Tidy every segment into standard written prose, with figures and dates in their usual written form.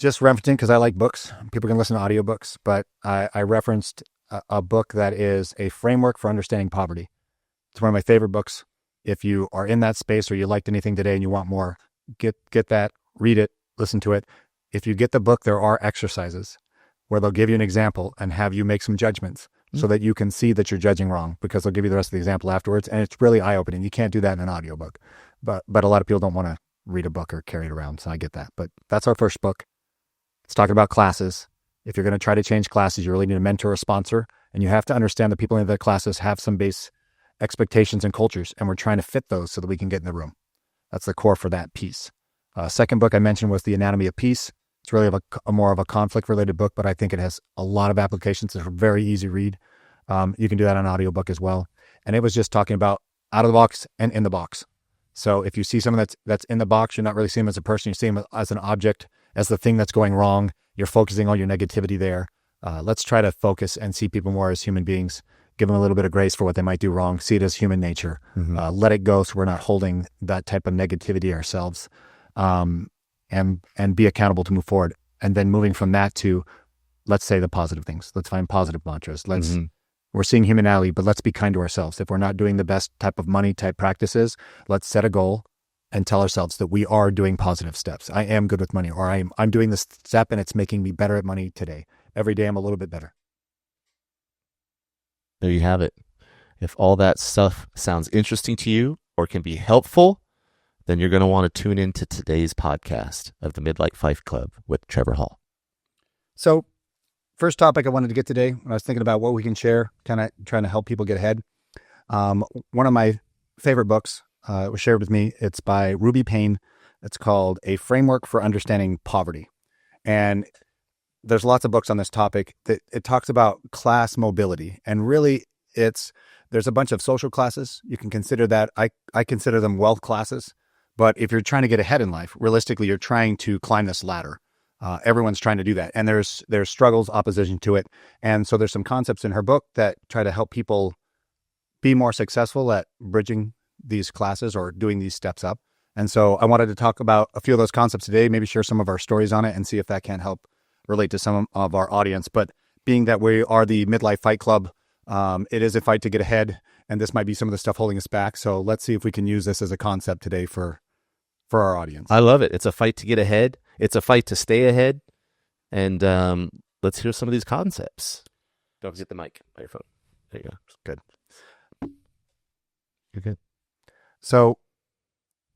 just referencing because I like books. People can listen to audiobooks, but I referenced a book that is a framework for understanding poverty. It's one of my favorite books. If you are in that space or you liked anything today and you want more, get that, read it, listen to it. If you get the book, there are exercises where they'll give you an example and have you make some judgments so that you can see that you're judging wrong, because they'll give you the rest of the example afterwards. And it's really eye-opening. You can't do that in an audiobook. But a lot of people don't want to read a book or carry it around, so I get that. But that's our first book. It's talking about classes. If you're going to try to change classes, you really need a mentor or sponsor, and you have to understand that people in the classes have some base expectations and cultures, and we're trying to fit those so that we can get in the room. That's the core for that piece. Second book I mentioned was The Anatomy of Peace. It's really a more of a conflict-related book, but I think it has a lot of applications. It's a very easy read. You can do that on an audiobook as well. And it was just talking about out of the box and in the box. So if you see someone that's in the box, you're not really seeing them as a person. You see them as an object, as the thing that's going wrong. You're focusing all your negativity there. Let's try to focus and see people more as human beings. Give them a little bit of grace for what they might do wrong. See it as human nature. Let it go so we're not holding that type of negativity ourselves. And be accountable to move forward. And then moving from that to, let's say the positive things. Let's find positive mantras. We're seeing humanity, but let's be kind to ourselves. If we're not doing the best type of money type practices, let's set a goal and tell ourselves that we are doing positive steps. I am good with money, or I'm doing this step and it's making me better at money today. Every day I'm a little bit better. There you have it. If all that stuff sounds interesting to you or can be helpful, then you're going to want to tune into today's podcast of the Midlife Fight Club with Trevor Hall. So first topic I wanted to get today, when I was thinking about what we can share, kind of trying to help people get ahead. One of my favorite books was shared with me. It's by Ruby Payne. It's called A Framework for Understanding Poverty. And there's lots of books on this topic that it talks about class mobility. And really there's a bunch of social classes. You can consider that. I consider them wealth classes. But if you're trying to get ahead in life, realistically, you're trying to climb this ladder. Everyone's trying to do that. And there's struggles, opposition to it. And so there's some concepts in her book that try to help people be more successful at bridging these classes or doing these steps up. And so I wanted to talk about a few of those concepts today, maybe share some of our stories on it and see if that can help relate to some of our audience. But being that we are the Midlife Fight Club, it is a fight to get ahead. And this might be some of the stuff holding us back. So let's see if we can use this as a concept today for our audience. I love it. It's a fight to get ahead. It's a fight to stay ahead. And let's hear some of these concepts. Don't forget the mic by your phone. There you go. Good. You're good. So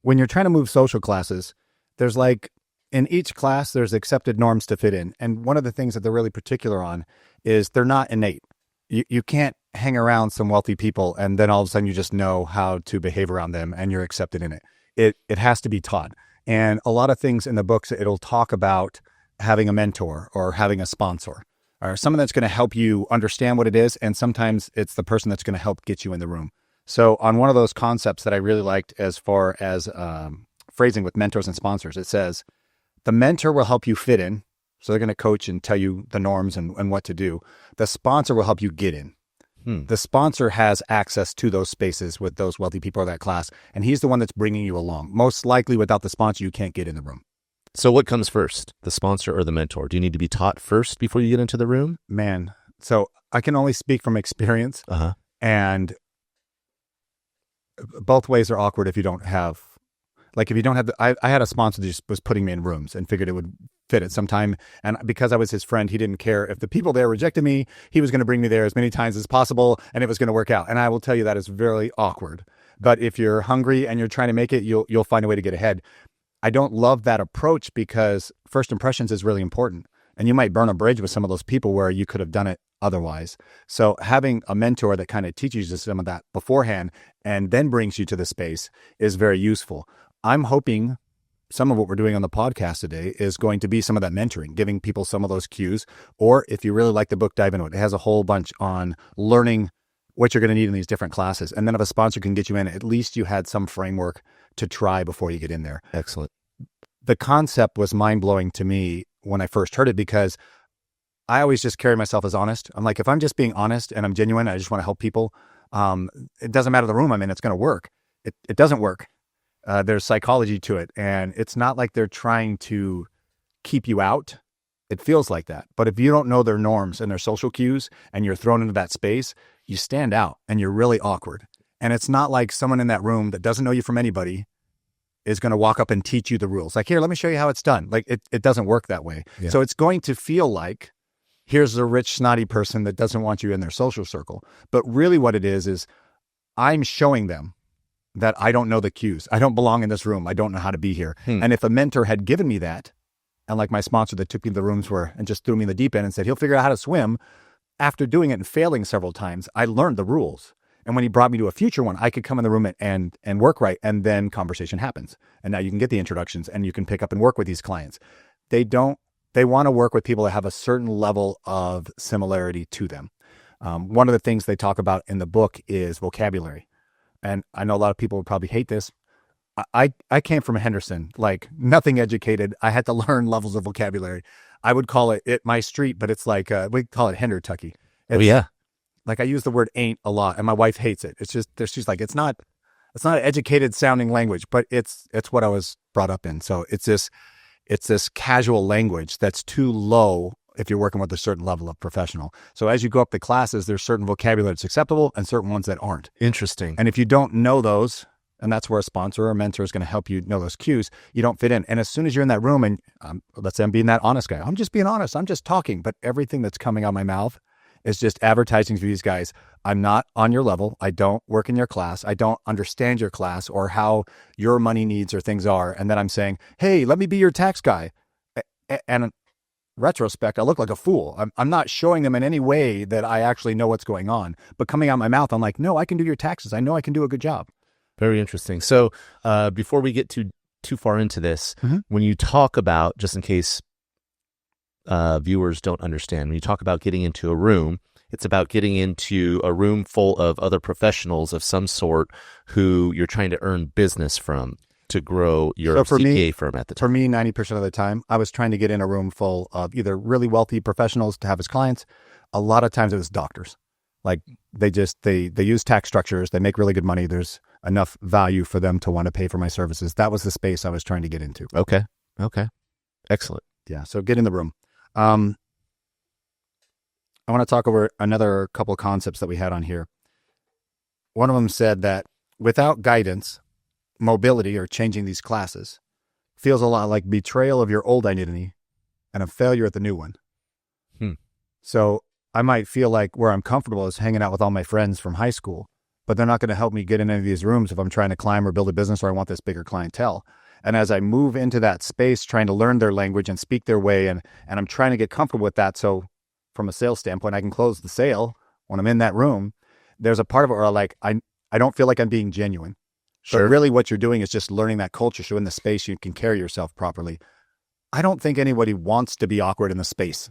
when you're trying to move social classes, there's in each class, there's accepted norms to fit in. And one of the things that they're really particular on is they're not innate. You can't hang around some wealthy people and then all of a sudden you just know how to behave around them and you're accepted in it. It has to be taught. And a lot of things in the books, it'll talk about having a mentor or having a sponsor or someone that's going to help you understand what it is. And sometimes it's the person that's going to help get you in the room. So on one of those concepts that I really liked as far as phrasing with mentors and sponsors, it says, the mentor will help you fit in. So they're going to coach and tell you the norms and what to do. The sponsor will help you get in. The sponsor has access to those spaces with those wealthy people of that class, and he's the one that's bringing you along. Most likely, without the sponsor, you can't get in the room. So what comes first, the sponsor or the mentor? Do you need to be taught first before you get into the room? Man, so I can only speak from experience, and both ways are awkward if you don't have, if you don't have, I had a sponsor that just was putting me in rooms and figured it would fit at some time. And because I was his friend, he didn't care if the people there rejected me. He was going to bring me there as many times as possible and it was going to work out. And I will tell you that is very awkward. But if you're hungry and you're trying to make it, you'll find a way to get ahead. I don't love that approach because first impressions is really important. And you might burn a bridge with some of those people where you could have done it otherwise. So having a mentor that kind of teaches you some of that beforehand and then brings you to the space is very useful. I'm hoping some of what we're doing on the podcast today is going to be some of that mentoring, giving people some of those cues. Or if you really like the book, dive into it. It has a whole bunch on learning what you're going to need in these different classes. And then if a sponsor can get you in, at least you had some framework to try before you get in there. Excellent. The concept was mind-blowing to me when I first heard it because I always just carry myself as honest. I'm like, if I'm just being honest and I'm genuine, I just want to help people. It doesn't matter the room I'm in, it's going to work. It doesn't work. There's psychology to it. And it's not like they're trying to keep you out. It feels like that. But if you don't know their norms and their social cues and you're thrown into that space, you stand out and you're really awkward. And it's not like someone in that room that doesn't know you from anybody is going to walk up and teach you the rules. Like, here, let me show you how it's done. Like, it doesn't work that way. Yeah. So it's going to feel like here's a rich, snotty person that doesn't want you in their social circle. But really what it is I'm showing them that I don't know the cues. I don't belong in this room. I don't know how to be here. And if a mentor had given me that, and like my sponsor that took me to the rooms and just threw me in the deep end and said, he'll figure out how to swim. After doing it and failing several times, I learned the rules. And when he brought me to a future one, I could come in the room and work right. And then conversation happens. And now you can get the introductions and you can pick up and work with these clients. They want to work with people that have a certain level of similarity to them. One of the things they talk about in the book is vocabulary. And I know a lot of people would probably hate this. I came from Henderson, like nothing educated. I had to learn levels of vocabulary. I would call it my street, but it's like, we call it Hendertucky. Oh, yeah. Like I use the word ain't a lot and my wife hates it. It's just, she's like, it's not an educated sounding language, but it's what I was brought up in. So it's this casual language that's too low if you're working with a certain level of professional. So as you go up the classes, there's certain vocabulary that's acceptable and certain ones that aren't. Interesting. And if you don't know those, and that's where a sponsor or a mentor is going to help you know those cues, you don't fit in. And as soon as you're in that room and let's say I'm being that honest guy, I'm just being honest. I'm just talking, but everything that's coming out of my mouth is just advertising to these guys. I'm not on your level. I don't work in your class. I don't understand your class or how your money needs or things are. And then I'm saying, hey, let me be your tax guy. And in retrospect, I look like a fool. I'm not showing them in any way that I actually know what's going on. But coming out of my mouth, I'm like, no, I can do your taxes. I know I can do a good job. Very interesting. So before we get too far into this, when you talk about, just in case viewers don't understand, when you talk about getting into a room, it's about getting into a room full of other professionals of some sort who you're trying to earn business from to grow your CPA firm at the time. For me, 90% of the time, I was trying to get in a room full of either really wealthy professionals to have as clients. A lot of times it was doctors. Like they use tax structures. They make really good money. There's enough value for them to want to pay for my services. That was the space I was trying to get into. Okay. Excellent. Yeah. So get in the room. I want to talk over another couple of concepts that we had on here. One of them said that without guidance, mobility or changing these classes feels a lot like betrayal of your old identity and a failure at the new one. So I might feel like where I'm comfortable is hanging out with all my friends from high school, but they're not going to help me get in any of these rooms if I'm trying to climb or build a business or I want this bigger clientele. And as I move into that space, trying to learn their language and speak their way, and I'm trying to get comfortable with that. So from a sales standpoint, I can close the sale when I'm in that room. There's a part of it where I don't feel like I'm being genuine. Sure. But really what you're doing is just learning that culture. So in the space, you can carry yourself properly. I don't think anybody wants to be awkward in the space.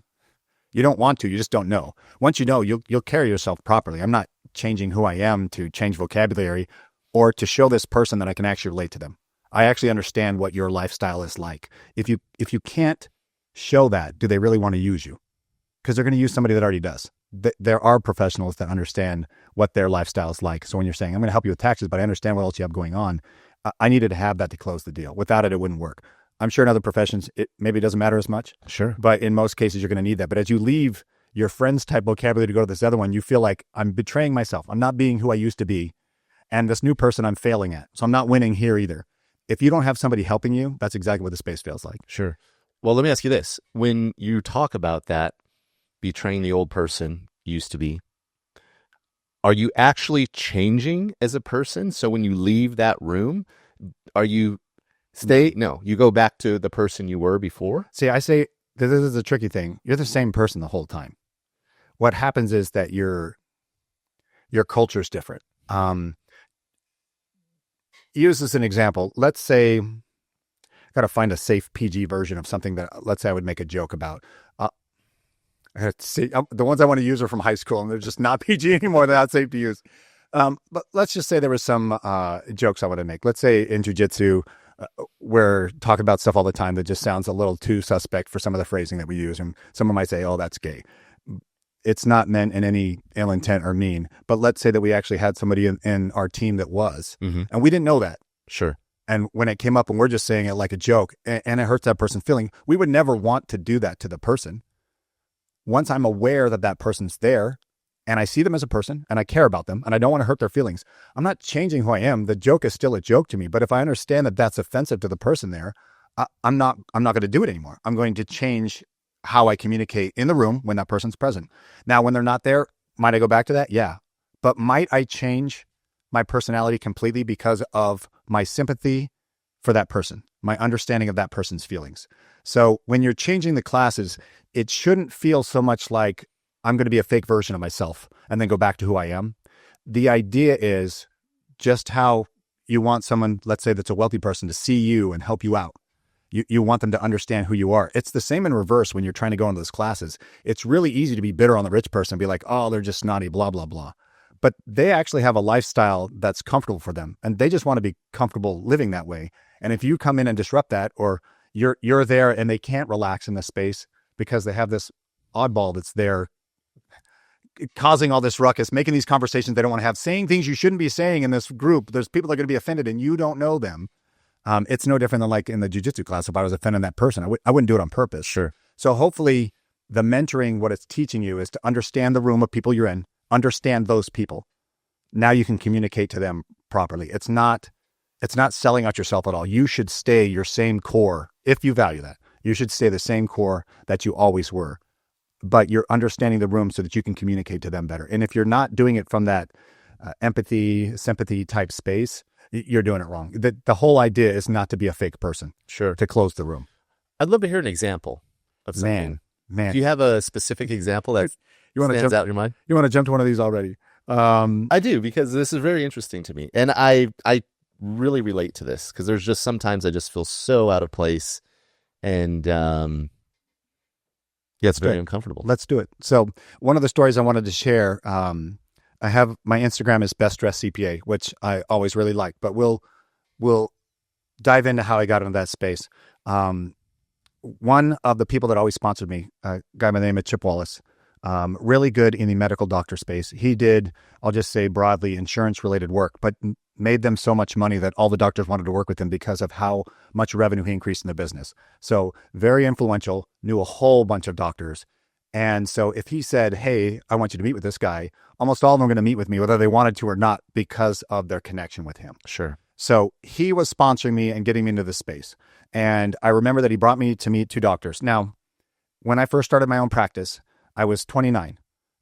You don't want to, you just don't know. Once you know, you'll carry yourself properly. I'm not changing who I am to change vocabulary or to show this person that I can actually relate to them. I actually understand what your lifestyle is like. If you can't show that, do they really want to use you? Because they're going to use somebody that already does. There are professionals that understand what their lifestyle is like. So when you're saying, I'm going to help you with taxes, but I understand what else you have going on, I needed to have that to close the deal. Without it wouldn't work. I'm sure in other professions, it maybe doesn't matter as much. Sure. But in most cases, you're going to need that. But as you leave your friends type vocabulary to go to this other one, you feel like I'm betraying myself. I'm not being who I used to be. And this new person I'm failing at. So I'm not winning here either. If you don't have somebody helping you, that's exactly what the space feels like. Sure. Well, let me ask you this. When you talk about that, betraying the old person you used to be, are you actually changing as a person? So when you leave that room, are you you go back to the person you were before? See, I say this is a tricky thing. You're the same person the whole time. What happens is that your culture is different. Use this as an example. Let's say I got to find a safe PG version of something that, let's say I would make a joke about. I have to see, the ones I want to use are from high school and they're just not PG anymore. They're not safe to use. But let's just say there was some jokes I want to make. Let's say in jiu-jitsu, we're talking about stuff all the time that just sounds a little too suspect for some of the phrasing that we use. And someone might say, oh, that's gay. It's not meant in any ill intent or mean. But let's say that we actually had somebody in our team that was, and we didn't know that. Sure. And when it came up and we're just saying it like a joke and it hurts that person's feeling, we would never want to do that to the person. Once I'm aware that that person's there and I see them as a person and I care about them and I don't want to hurt their feelings, I'm not changing who I am. The joke is still a joke to me. But if I understand that that's offensive to the person there, I'm not going to do it anymore. I'm going to change how I communicate in the room when that person's present. Now, when they're not there, might I go back to that? Yeah. But might I change my personality completely because of my sympathy for that person, my understanding of that person's feelings? So when you're changing the classes, it shouldn't feel so much like I'm going to be a fake version of myself and then go back to who I am. The idea is just how you want someone, let's say that's a wealthy person, to see you and help you out. You want them to understand who you are. It's the same in reverse when you're trying to go into those classes. It's really easy to be bitter on the rich person and be like, oh, they're just snotty, blah, blah, blah. But they actually have a lifestyle that's comfortable for them. And they just want to be comfortable living that way. And if you come in and disrupt that, or you're there and they can't relax in the space because they have this oddball that's there causing all this ruckus, making these conversations they don't want to have, saying things you shouldn't be saying in this group. There's people that are going to be offended and you don't know them. It's no different than like in the jiu-jitsu class. If I was offending that person, I wouldn't do it on purpose. Sure. So hopefully the mentoring, what it's teaching you is to understand the room of people you're in, understand those people. Now you can communicate to them properly. It's not selling out yourself at all. You should stay your same core. If you value that, you should stay the same core that you always were, but you're understanding the room so that you can communicate to them better. And if you're not doing it from that empathy, sympathy type space, you're doing it wrong. The whole idea is not to be a fake person. Sure. To close the room. I'd love to hear an example of something. Man. Do you have a specific example that stands out in your mind? You want to jump to one of these already? I do, because this is very interesting to me. And I really relate to this because there's just sometimes I just feel so out of place. And it's very uncomfortable. Let's do it. So one of the stories I wanted to share, I have my Instagram is Best Dressed CPA, which I always really like, but we'll dive into how I got into that space. One of the people that always sponsored me, a guy by the name of Chip Wallace, really good in the medical doctor space. He did, I'll just say broadly, insurance related work, but made them so much money that all the doctors wanted to work with him because of how much revenue he increased in the business. So very influential, knew a whole bunch of doctors. And so if he said, hey, I want you to meet with this guy, almost all of them are going to meet with me, whether they wanted to or not, because of their connection with him. Sure. So he was sponsoring me and getting me into this space. And I remember that he brought me to meet two doctors. Now, when I first started my own practice, I was 29.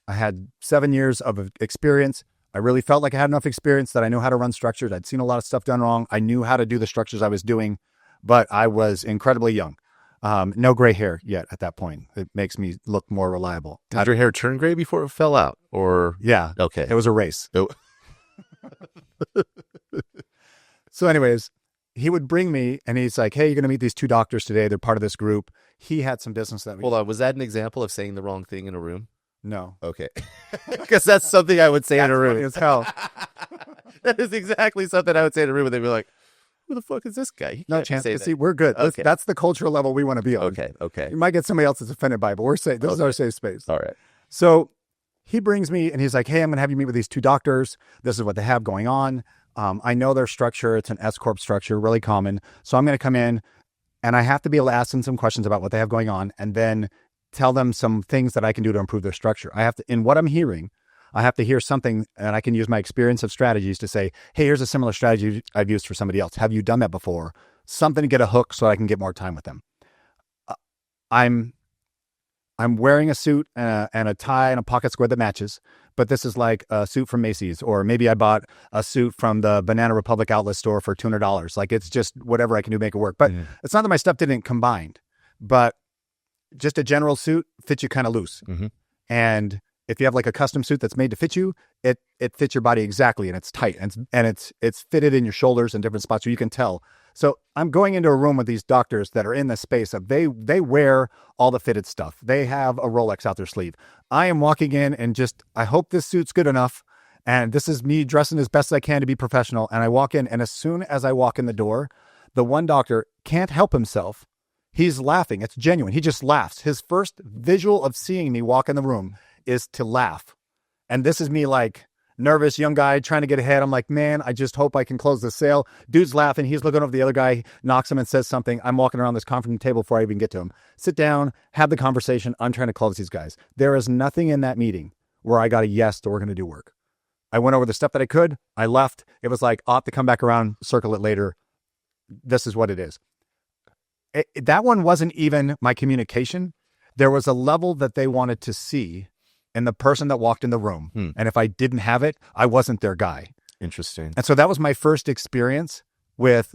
I had 7 years of experience. I really felt like I had enough experience that I knew how to run structures. I'd seen a lot of stuff done wrong. I knew how to do the structures I was doing, but I was incredibly young. No gray hair yet at that point. It makes me look more reliable. Did your hair turn gray before it fell out? Or yeah. Okay. It was a race. Oh. So anyways, he would bring me and he's like, hey, you're going to meet these two doctors today. They're part of this group. He had some business that we... Hold on. Was that an example of saying the wrong thing in a room? No. Okay. Because that's something I would say in a room. Funny as hell. That is exactly something I would say in a room, and they'd be like, who the fuck is this guy? No chance. See, we're good. Okay. That's the cultural level we want to be on. Okay. You might get somebody else that's offended by it, but we're safe. This is our safe space. All right. So he brings me and he's like, hey, I'm going to have you meet with these two doctors. This is what they have going on. I know their structure. It's an S-Corp structure, really common. So I'm going to come in and I have to be able to ask them some questions about what they have going on and then tell them some things that I can do to improve their structure. I have to, in what I'm hearing, I have to hear something and I can use my experience of strategies to say, hey, here's a similar strategy I've used for somebody else. Have you done that before? Something to get a hook so I can get more time with them. I'm wearing a suit and a tie and a pocket square that matches, but this is like a suit from Macy's, or maybe I bought a suit from the Banana Republic outlet store for $200. Like it's just whatever I can do to make it work. But it's not that my stuff didn't combine, but just a general suit fits you kind of loose. Mm-hmm. And if you have like a custom suit that's made to fit you, it fits your body exactly and it's tight and it's fitted in your shoulders and different spots so you can tell. So I'm going into a room with these doctors that are in the space of they wear all the fitted stuff. They have a Rolex out their sleeve. I am walking in and just, I hope this suit's good enough. And this is me dressing as best as I can to be professional. And I walk in, and as soon as I walk in the door, the one doctor can't help himself. He's laughing. It's genuine. He just laughs. His first visual of seeing me walk in the room is to laugh. And this is me like, nervous young guy trying to get ahead. I'm like, man, I just hope I can close the sale. Dude's laughing. He's looking over the other guy, knocks him and says something. I'm walking around this conference table before I even get to him. Sit down, have the conversation. I'm trying to close these guys. There is nothing in that meeting where I got a yes to we're going to do work. I went over the stuff that I could. I left. It was like, I'll have to come back around, circle it later. This is what it is. That one wasn't even my communication. There was a level that they wanted to see in the person that walked in the room. And if I didn't have it, I wasn't their guy. Interesting. And so that was my first experience with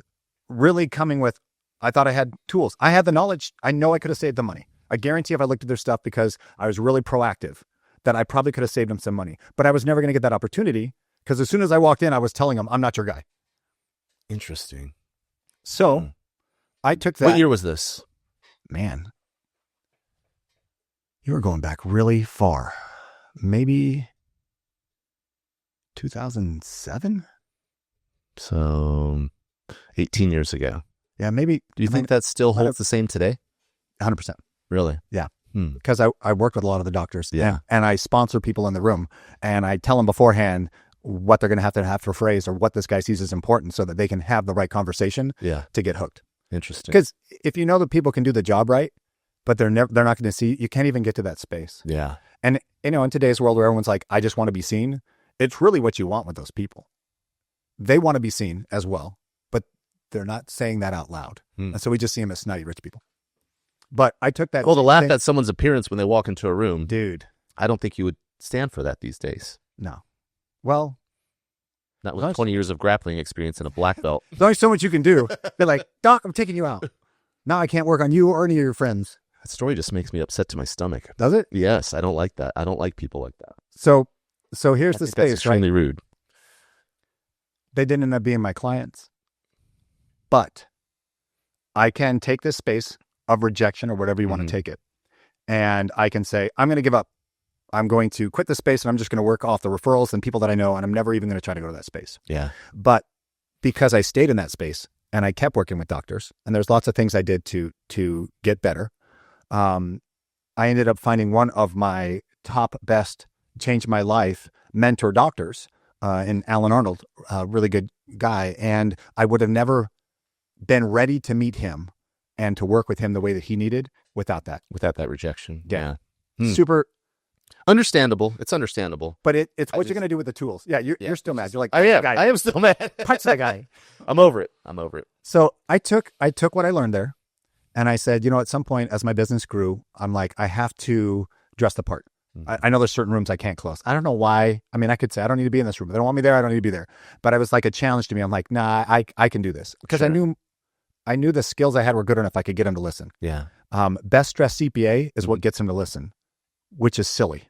really coming with, I thought I had tools. I had the knowledge. I know I could have saved them money. I guarantee if I looked at their stuff because I was really proactive, that I probably could have saved them some money. But I was never going to get that opportunity because as soon as I walked in, I was telling them, I'm not your guy. Interesting. So I took that. What year was this? Man, you were going back really far. Maybe 2007? So 18 years ago. Yeah, maybe. Do you think that still holds the same today? 100%. Really? Yeah. Because I work with a lot of the doctors. Yeah. And I sponsor people in the room. And I tell them beforehand what they're going to have for phrase or what this guy sees as important so that they can have the right conversation to get hooked. Interesting. Because if you know that people can do the job right, but they're not going to see, you can't even get to that space. Yeah. And, in today's world where everyone's like, I just want to be seen, it's really what you want with those people. They want to be seen as well, but they're not saying that out loud. And so we just see them as snotty rich people. But I took that. Well, to laugh at someone's appearance when they walk into a room. Dude. I don't think you would stand for that these days. No. Well. Not with 20 years of grappling experience and a black belt. There's only so much you can do. They're like, Doc, I'm taking you out. Now I can't work on you or any of your friends. That story just makes me upset to my stomach. Does it? Yes, I don't like that. I don't like people like that. So here's the space, that's extremely rude. They didn't end up being my clients. But I can take this space of rejection or whatever you want to take it. And I can say, I'm going to give up. I'm going to quit the space and I'm just going to work off the referrals and people that I know. And I'm never even going to try to go to that space. Yeah. But because I stayed in that space and I kept working with doctors and there's lots of things I did to get better. I ended up finding one of my top best changed my life mentor doctors in Alan Arnold, a really good guy. And I would have never been ready to meet him and to work with him the way that he needed without that. Without that rejection. Yeah. Super understandable. It's understandable. But it's what you're going to do with the tools. Yeah, you're still mad. You're like, I am still mad. Punch that guy. I'm over it. So I took what I learned there and I said, at some point as my business grew, I'm like, I have to dress the part. I know there's certain rooms I can't close. I don't know why. I mean, I could say, I don't need to be in this room. If they don't want me there, I don't need to be there. But it was like a challenge to me. I'm like, nah, I can do this. Because I knew the skills I had were good enough I could get them to listen. Yeah. Best dressed CPA is what gets them to listen, which is silly.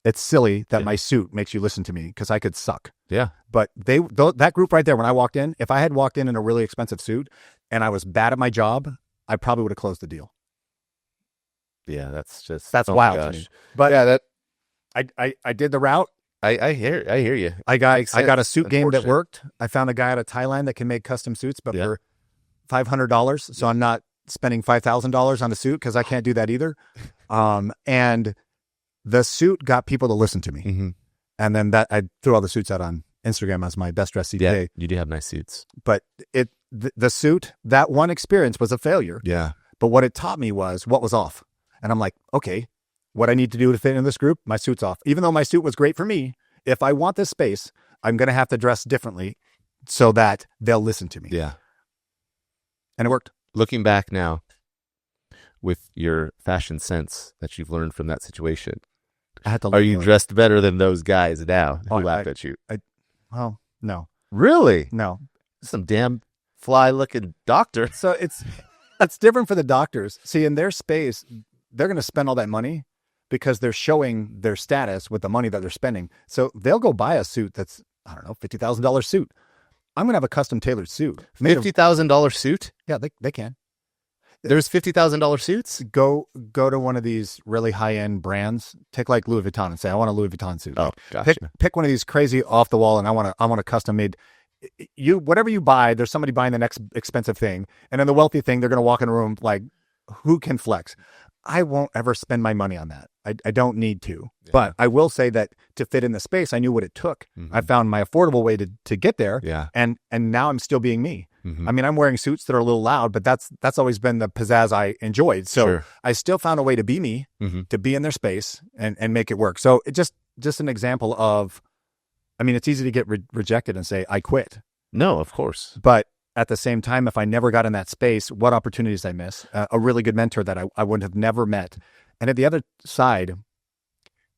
It's silly that my suit makes you listen to me because I could suck. Yeah. But that group right there, when I walked in, if I had walked in a really expensive suit and I was bad at my job, I probably would have closed the deal. Yeah, that's wild to me. But yeah, I did the route. I hear you. I got a suit game that worked. I found a guy out of Thailand that can make custom suits, but for $500. So I'm not spending $5,000 on a suit because I can't do that either. And the suit got people to listen to me. Mm-hmm. And then I threw all the suits out on Instagram as my best dressed CPA. Yeah, you do have nice suits. But the suit, that one experience was a failure. Yeah. But what it taught me was what was off. And I'm like, okay, what I need to do to fit in this group, my suit's off. Even though my suit was great for me, if I want this space, I'm going to have to dress differently so that they'll listen to me. Yeah. And it worked. Looking back now with your fashion sense that you've learned from that situation, are you dressed better than those guys now who laughed at you? Well, no. Really? No. Some damn fly looking doctor. So it's different for the doctors. See, in their space, they're going to spend all that money because they're showing their status with the money that they're spending. So they'll go buy a suit that's, I don't know, $50,000 suit. I'm going to have a custom tailored suit. $50,000 suit? Yeah, they can. There's $50,000 suits? Go to one of these really high-end brands. Take like Louis Vuitton and say, I want a Louis Vuitton suit. Oh, gotcha. Pick one of these crazy off the wall and I want a custom made. Whatever you buy, there's somebody buying the next expensive thing. And then the wealthy thing, they're going to walk in a room like, who can flex? I won't ever spend my money on that. I don't need to. Yeah. But I will say that to fit in the space, I knew what it took. I found my affordable way to get there. Yeah. And now I'm still being me. I mean, I'm wearing suits that are a little loud, but that's always been the pizzazz I enjoyed. So I still found a way to be me, to be in their space and make it work. So it just an example of, I mean, it's easy to get rejected and say, I quit. No, of course. But at the same time, if I never got in that space, what opportunities I miss? A really good mentor that I would have never met. And at the other side,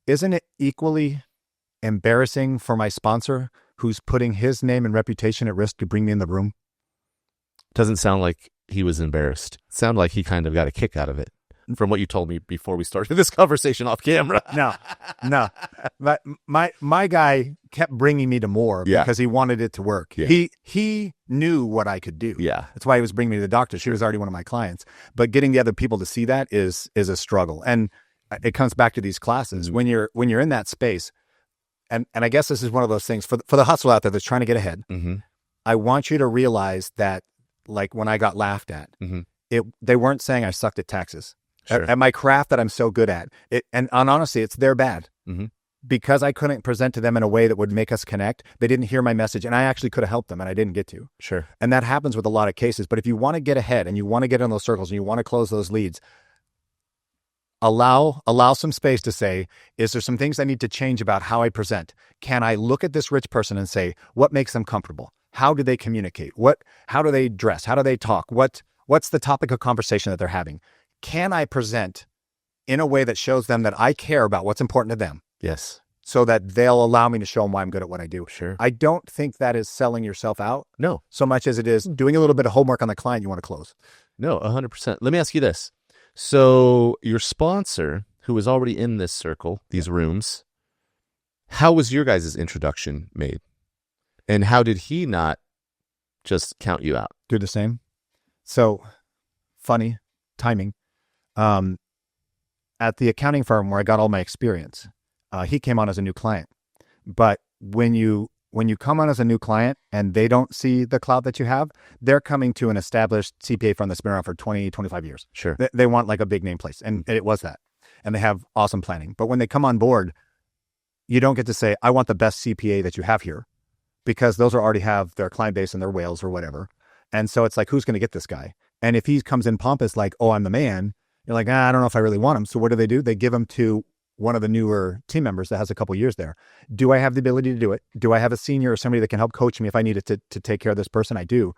isn't it equally embarrassing for my sponsor who's putting his name and reputation at risk to bring me in the room? Doesn't sound like he was embarrassed. Sound like he kind of got a kick out of it from what you told me before we started this conversation off camera. No. But my guy kept bringing me to more because he wanted it to work. Yeah. He knew what I could do. Yeah. That's why he was bringing me to the doctor. She was already one of my clients. But getting the other people to see that is a struggle. And it comes back to these classes. When you're in that space, and I guess this is one of those things for the hustle out there that's trying to get ahead. I want you to realize that, like when I got laughed at, they weren't saying I sucked at taxes. At my craft that I'm so good at. And honestly, it's their bad. Because I couldn't present to them in a way that would make us connect. They didn't hear my message, and I actually could have helped them, and I didn't get to. Sure. And that happens with a lot of cases. But if you want to get ahead and you want to get in those circles and you want to close those leads, allow some space to say, is there some things I need to change about how I present? Can I look at this rich person and say, what makes them comfortable? How do they communicate? How do they dress? How do they talk? What's the topic of conversation that they're having? Can I present in a way that shows them that I care about what's important to them? Yes. So that they'll allow me to show them why I'm good at what I do. Sure. I don't think that is selling yourself out. No. So much as it is doing a little bit of homework on the client you want to close. No, 100%. Let me ask you this. So your sponsor, who was already in this circle, these rooms, how was your guys' introduction made? And how did he not just count you out? Do the same. So funny timing. At the accounting firm where I got all my experience, he came on as a new client. But when you come on as a new client and they don't see the clout that you have, they're coming to an established CPA firm that's been around for 20, 25 years. Sure. They want like a big name place. And it was that. And they have awesome planning. But when they come on board, you don't get to say, I want the best CPA that you have here, because those already have their client base and their whales or whatever. And so it's like, who's going to get this guy? And if he comes in pompous, like, oh, I'm the man, you're like, I don't know if I really want him. So what do? They give him to one of the newer team members that has a couple years there. Do I have the ability to do it? Do I have a senior or somebody that can help coach me if I needed to take care of this person? I do.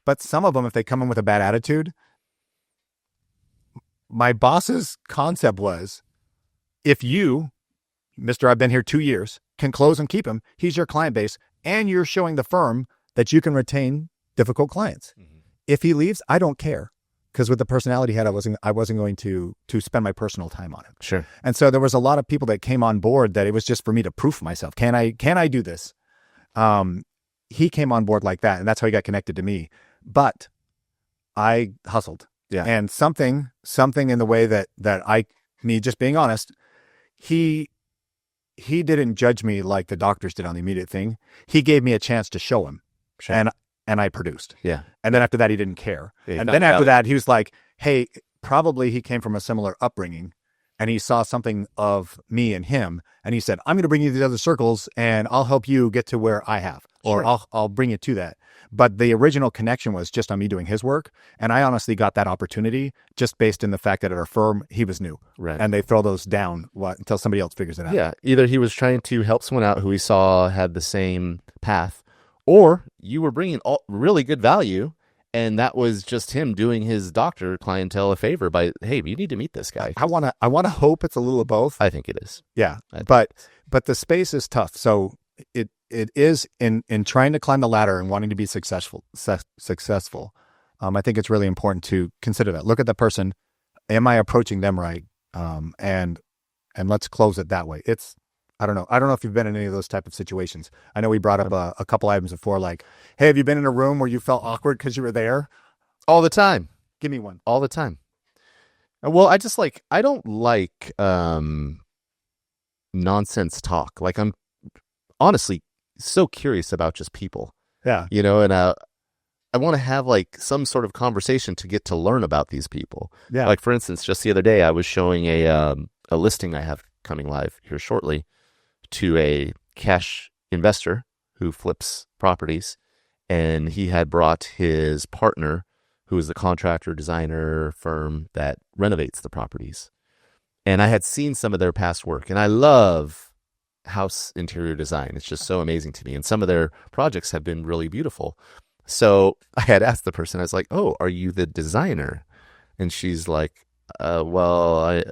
But some of them, if they come in with a bad attitude, my boss's concept was, if you, Mr. I've been here 2 years, can close and keep him, he's your client base, and you're showing the firm that you can retain difficult clients. If he leaves, I don't care. Because with the personality he had, I wasn't going to spend my personal time on him. Sure. And so there was a lot of people that came on board that it was just for me to proof myself. Can I do this? He came on board like that, and that's how he got connected to me. But I hustled. Yeah. And something in the way that me just being honest, he didn't judge me like the doctors did on the immediate thing. He gave me a chance to show him. Sure. And I produced. Yeah. And then after that, he didn't care. Yeah, and then after that, he was like, hey, probably he came from a similar upbringing and he saw something of me and him. And he said, I'm going to bring you to the other circles and I'll help you get to where I have, or Sure. I'll bring you to that. But the original connection was just on me doing his work. And I honestly got that opportunity just based in the fact that at our firm, he was new. Right. And they throw those down until somebody else figures it out. Yeah. Either he was trying to help someone out who he saw had the same path, or you were bringing really good value, and that was just him doing his doctor clientele a favor by, hey, you need to meet this guy. I want to hope it's a little of both. I think it is. Yeah. But the space is tough. So it is in trying to climb the ladder and wanting to be successful. I think it's really important to consider that. Look at the person. Am I approaching them right? And let's close it that way. I don't know if you've been in any of those type of situations. I know we brought up a couple items before, like, hey, have you been in a room where you felt awkward because you were there? All the time. Give me one. All the time. Well, I don't like nonsense talk. Like, I'm honestly so curious about just people. Yeah. And I want to have like some sort of conversation to get to learn about these people. Yeah. Like, for instance, just the other day, I was showing a a listing I have coming live here shortly to a cash investor who flips properties. And he had brought his partner, who is the contractor designer firm that renovates the properties. And I had seen some of their past work, and I love house interior design. It's just so amazing to me. And some of their projects have been really beautiful. So I had asked the person, I was like, "Oh, are you the designer?" And she's like, well,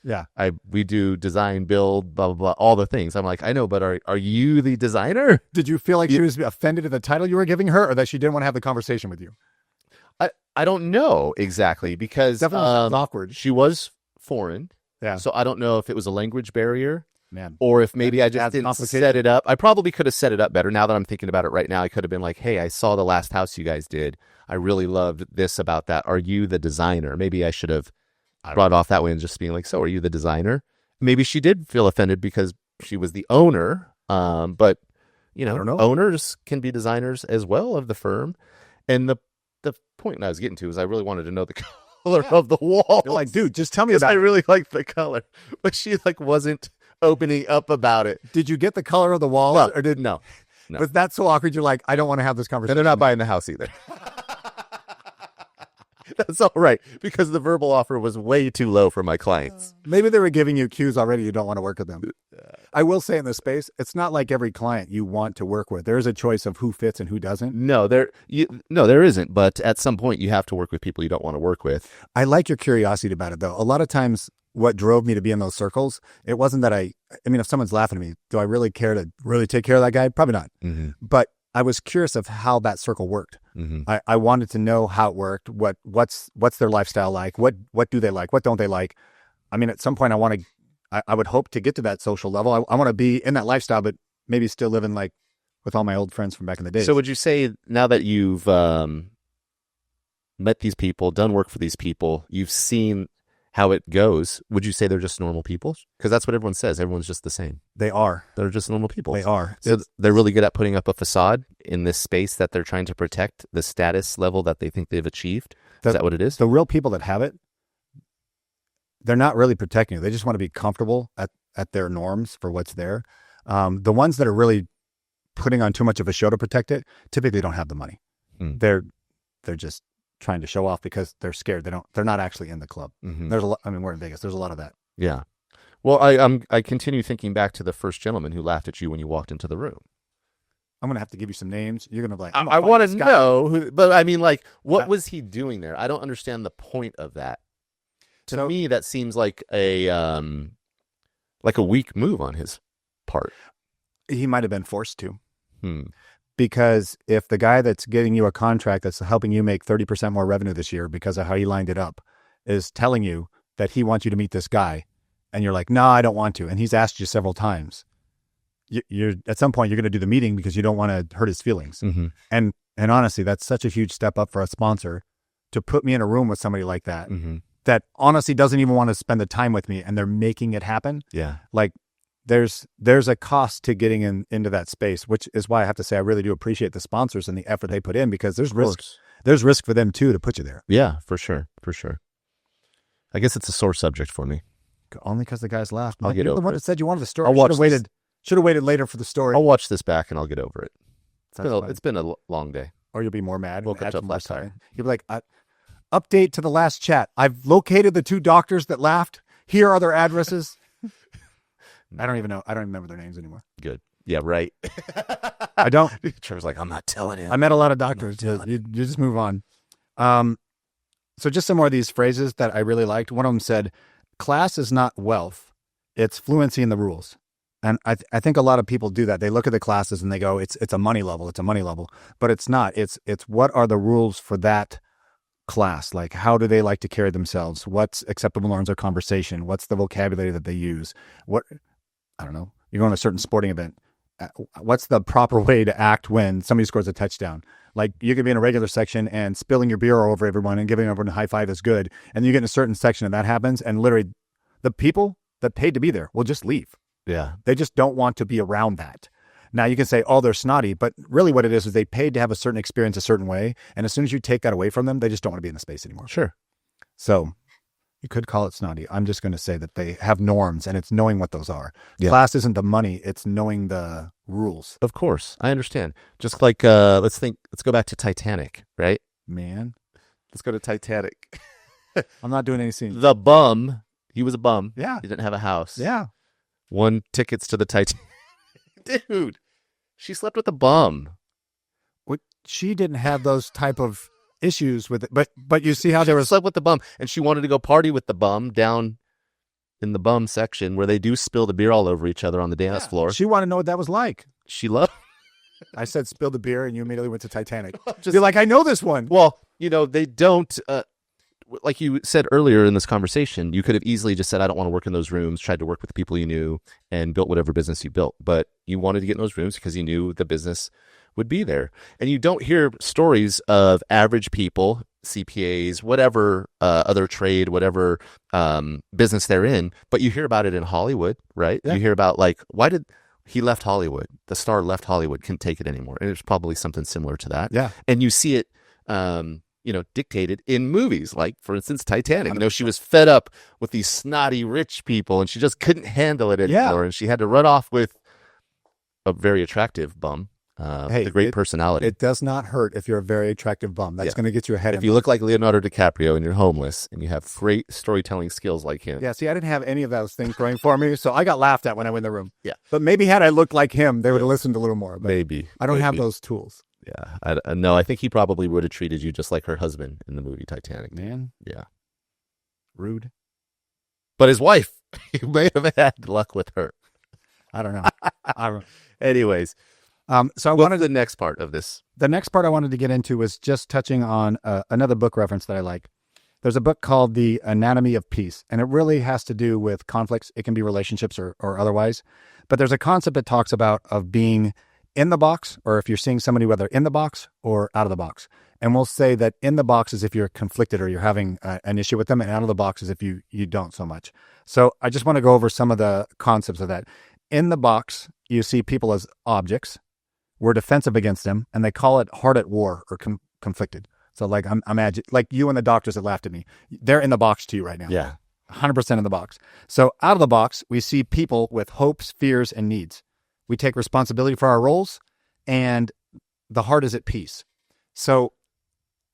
Yeah. we do design, build, blah, blah, blah, all the things. I'm like, I know, but are you the designer? Did you feel like she was offended at the title you were giving her, or that she didn't want to have the conversation with you? I don't know exactly, because Definitely sounds awkward. she was foreign. Yeah. So I don't know if it was a language barrier, Man. or if maybe I just Adds didn't complication. set it up. I probably could have set it up better. Now that I'm thinking about it right now, I could have been like, "Hey, I saw the last house you guys did. I really loved this about that. Are you the designer?" Maybe I should have brought off that way and just being like, "So are you the designer?" Maybe she did feel offended because she was the owner. But I don't know. owners can be designers as well of the firm. And the point I was getting to is I really wanted to know the color of the wall. You're like, dude, just tell me 'Cause about I it. really liked the color, but she wasn't opening up about it. Did you get the color of the wall? Well, or did no. Was that so awkward? You're like, I don't want to have this And conversation. they're not buying the house either. That's all right, because the verbal offer was way too low for my clients. Maybe they were giving you cues already. You don't want to work with them. I will say in this space, it's not like every client you want to work with. There is a choice of who fits and who doesn't. No, there isn't. But at some point, you have to work with people you don't want to work with. I like your curiosity about it, though. A lot of times, what drove me to be in those circles, it wasn't that I mean, if someone's laughing at me, do I really care to really take care of that guy? Probably not. Mm-hmm. But I was curious of how that circle worked. Mm-hmm. I wanted to know how it worked. What's their lifestyle like? What do they like? What don't they like? I mean, at some point, I would hope to get to that social level. I want to be in that lifestyle, but maybe still living like with all my old friends from back in the day. So would you say, now that you've met these people, done work for these people, you've seen how it goes, would you say they're just normal people? Because that's what everyone says. Everyone's just the same. They are. They're just normal people. They are. So they're really good at putting up a facade in this space that they're trying to protect the status level that they think they've achieved. Is that what it is? The real people that have it, they're not really protecting you. They just want to be comfortable at their norms for what's there. The ones that are really putting on too much of a show to protect it typically don't have the money. They're just trying to show off because they're scared. They're not actually in the club. Mm-hmm. There's a lot. I mean, we're in Vegas. There's a lot of that. Yeah. Well, I continue thinking back to the first gentleman who laughed at you when you walked into the room. I'm gonna have to give you some names. You're gonna be like, I want to know who, but I mean, like, what was he doing there? I don't understand the point of that. To me, that seems like a weak move on his part. He might have been forced to. Because if the guy that's getting you a contract that's helping you make 30% more revenue this year because of how he lined it up is telling you that he wants you to meet this guy, and you're like, no, I don't want to, and he's asked you several times, you're at some point you're going to do the meeting because you don't want to hurt his feelings. Mm-hmm. And honestly, that's such a huge step up for a sponsor to put me in a room with somebody like that, that honestly doesn't even want to spend the time with me, and they're making it happen. Yeah. Like, there's a cost to getting into that space, which is why I have to say I really do appreciate the sponsors and the effort they put in, because there's risk. There's risk for them too to put you there. Yeah, for sure. I guess it's a sore subject for me. Only because the guys laughed. I'll get You're over the one it. that said you wanted the story. I'll watch. Should have waited later for the story. I'll watch this back and I'll get over it. That's It's been a long day. Or you'll be more mad. Woke and up last night. You'll be like, update to the last chat. I've located the two doctors that laughed. Here are their addresses. I don't even know. I don't even remember their names anymore. Good. Yeah, right. I don't. Trevor's like, I'm not telling him. I met a lot of doctors. You just move on. So just some more of these phrases that I really liked. One of them said, class is not wealth. It's fluency in the rules. And I think a lot of people do that. They look at the classes and they go, it's a money level. It's a money level. But it's not. It's what are the rules for that class? Like, how do they like to carry themselves? What's acceptable norms of conversation? What's the vocabulary that they use? I don't know. You're going to a certain sporting event. What's the proper way to act when somebody scores a touchdown? Like, you could be in a regular section and spilling your beer all over everyone and giving everyone a high five is good. And you get in a certain section and that happens. And literally the people that paid to be there will just leave. Yeah. They just don't want to be around that. Now you can say, oh, they're snotty, but really what it is they paid to have a certain experience a certain way. And as soon as you take that away from them, they just don't want to be in the space anymore. Sure. So You could call it snotty. I'm just going to say that they have norms, and it's knowing what those are. Yeah. Class isn't the money; it's knowing the rules. Of course, I understand. Just like let's go back to Titanic, right? Man, Let's go to Titanic. I'm not doing any scenes. The bum, he was a bum. Yeah. He didn't have a house. Yeah. Won tickets to the Titanic. Dude, she slept with a bum. She didn't have those type of issues with it, but you see how there was Slept with the bum, and she wanted to go party with the bum down in the bum section where they do spill the beer all over each other on the dance floor. She wanted to know what that was like. She loved. I said spill the beer, and you immediately went to Titanic. Just- You're like, I know this one. Well, they don't. Like you said earlier in this conversation, you could have easily just said, I don't want to work in those rooms, tried to work with the people you knew, and built whatever business you built. But you wanted to get in those rooms because you knew the business would be there. And you don't hear stories of average people, CPAs, whatever other trade, whatever business they're in, but you hear about it in Hollywood, right? Yeah. You hear about, like, why did he left Hollywood? The star left Hollywood, couldn't take it anymore. And it's probably something similar to that. Yeah. And you see it dictated in movies, like, for instance, Titanic. She was fed up with these snotty rich people, and she just couldn't handle it anymore, and she had to run off with a very attractive bum, with a great personality. It does not hurt if you're a very attractive bum. That's going to get you ahead. If you look like Leonardo DiCaprio and you're homeless and you have great storytelling skills like him. Yeah, see, I didn't have any of those things going for me, so I got laughed at when I went in the room. Yeah. But maybe had I looked like him, they would have listened a little more. But Maybe. I don't have those tools. Yeah. No, I think he probably would have treated you just like her husband in the movie Titanic. Man. Yeah. Rude. But his wife, he may have had luck with her. I don't know. Anyways. So I What wanted is the next part of this? The next part I wanted to get into was just touching on another book reference that I like. There's a book called The Anatomy of Peace, and it really has to do with conflicts. It can be relationships or otherwise. But there's a concept that talks about of being in the box, or if you're seeing somebody, whether in the box or out of the box. And we'll say that in the box is if you're conflicted or you're having an issue with them, and out of the box is if you don't so much. So I just want to go over some of the concepts of that. In the box, you see people as objects. We're defensive against them, and they call it hard at war or conflicted. So like I'm like you and the doctors that laughed at me. They're in the box to you right now. Yeah. 100% in the box. So out of the box, we see people with hopes, fears, and needs. We take responsibility for our roles, and the heart is at peace. So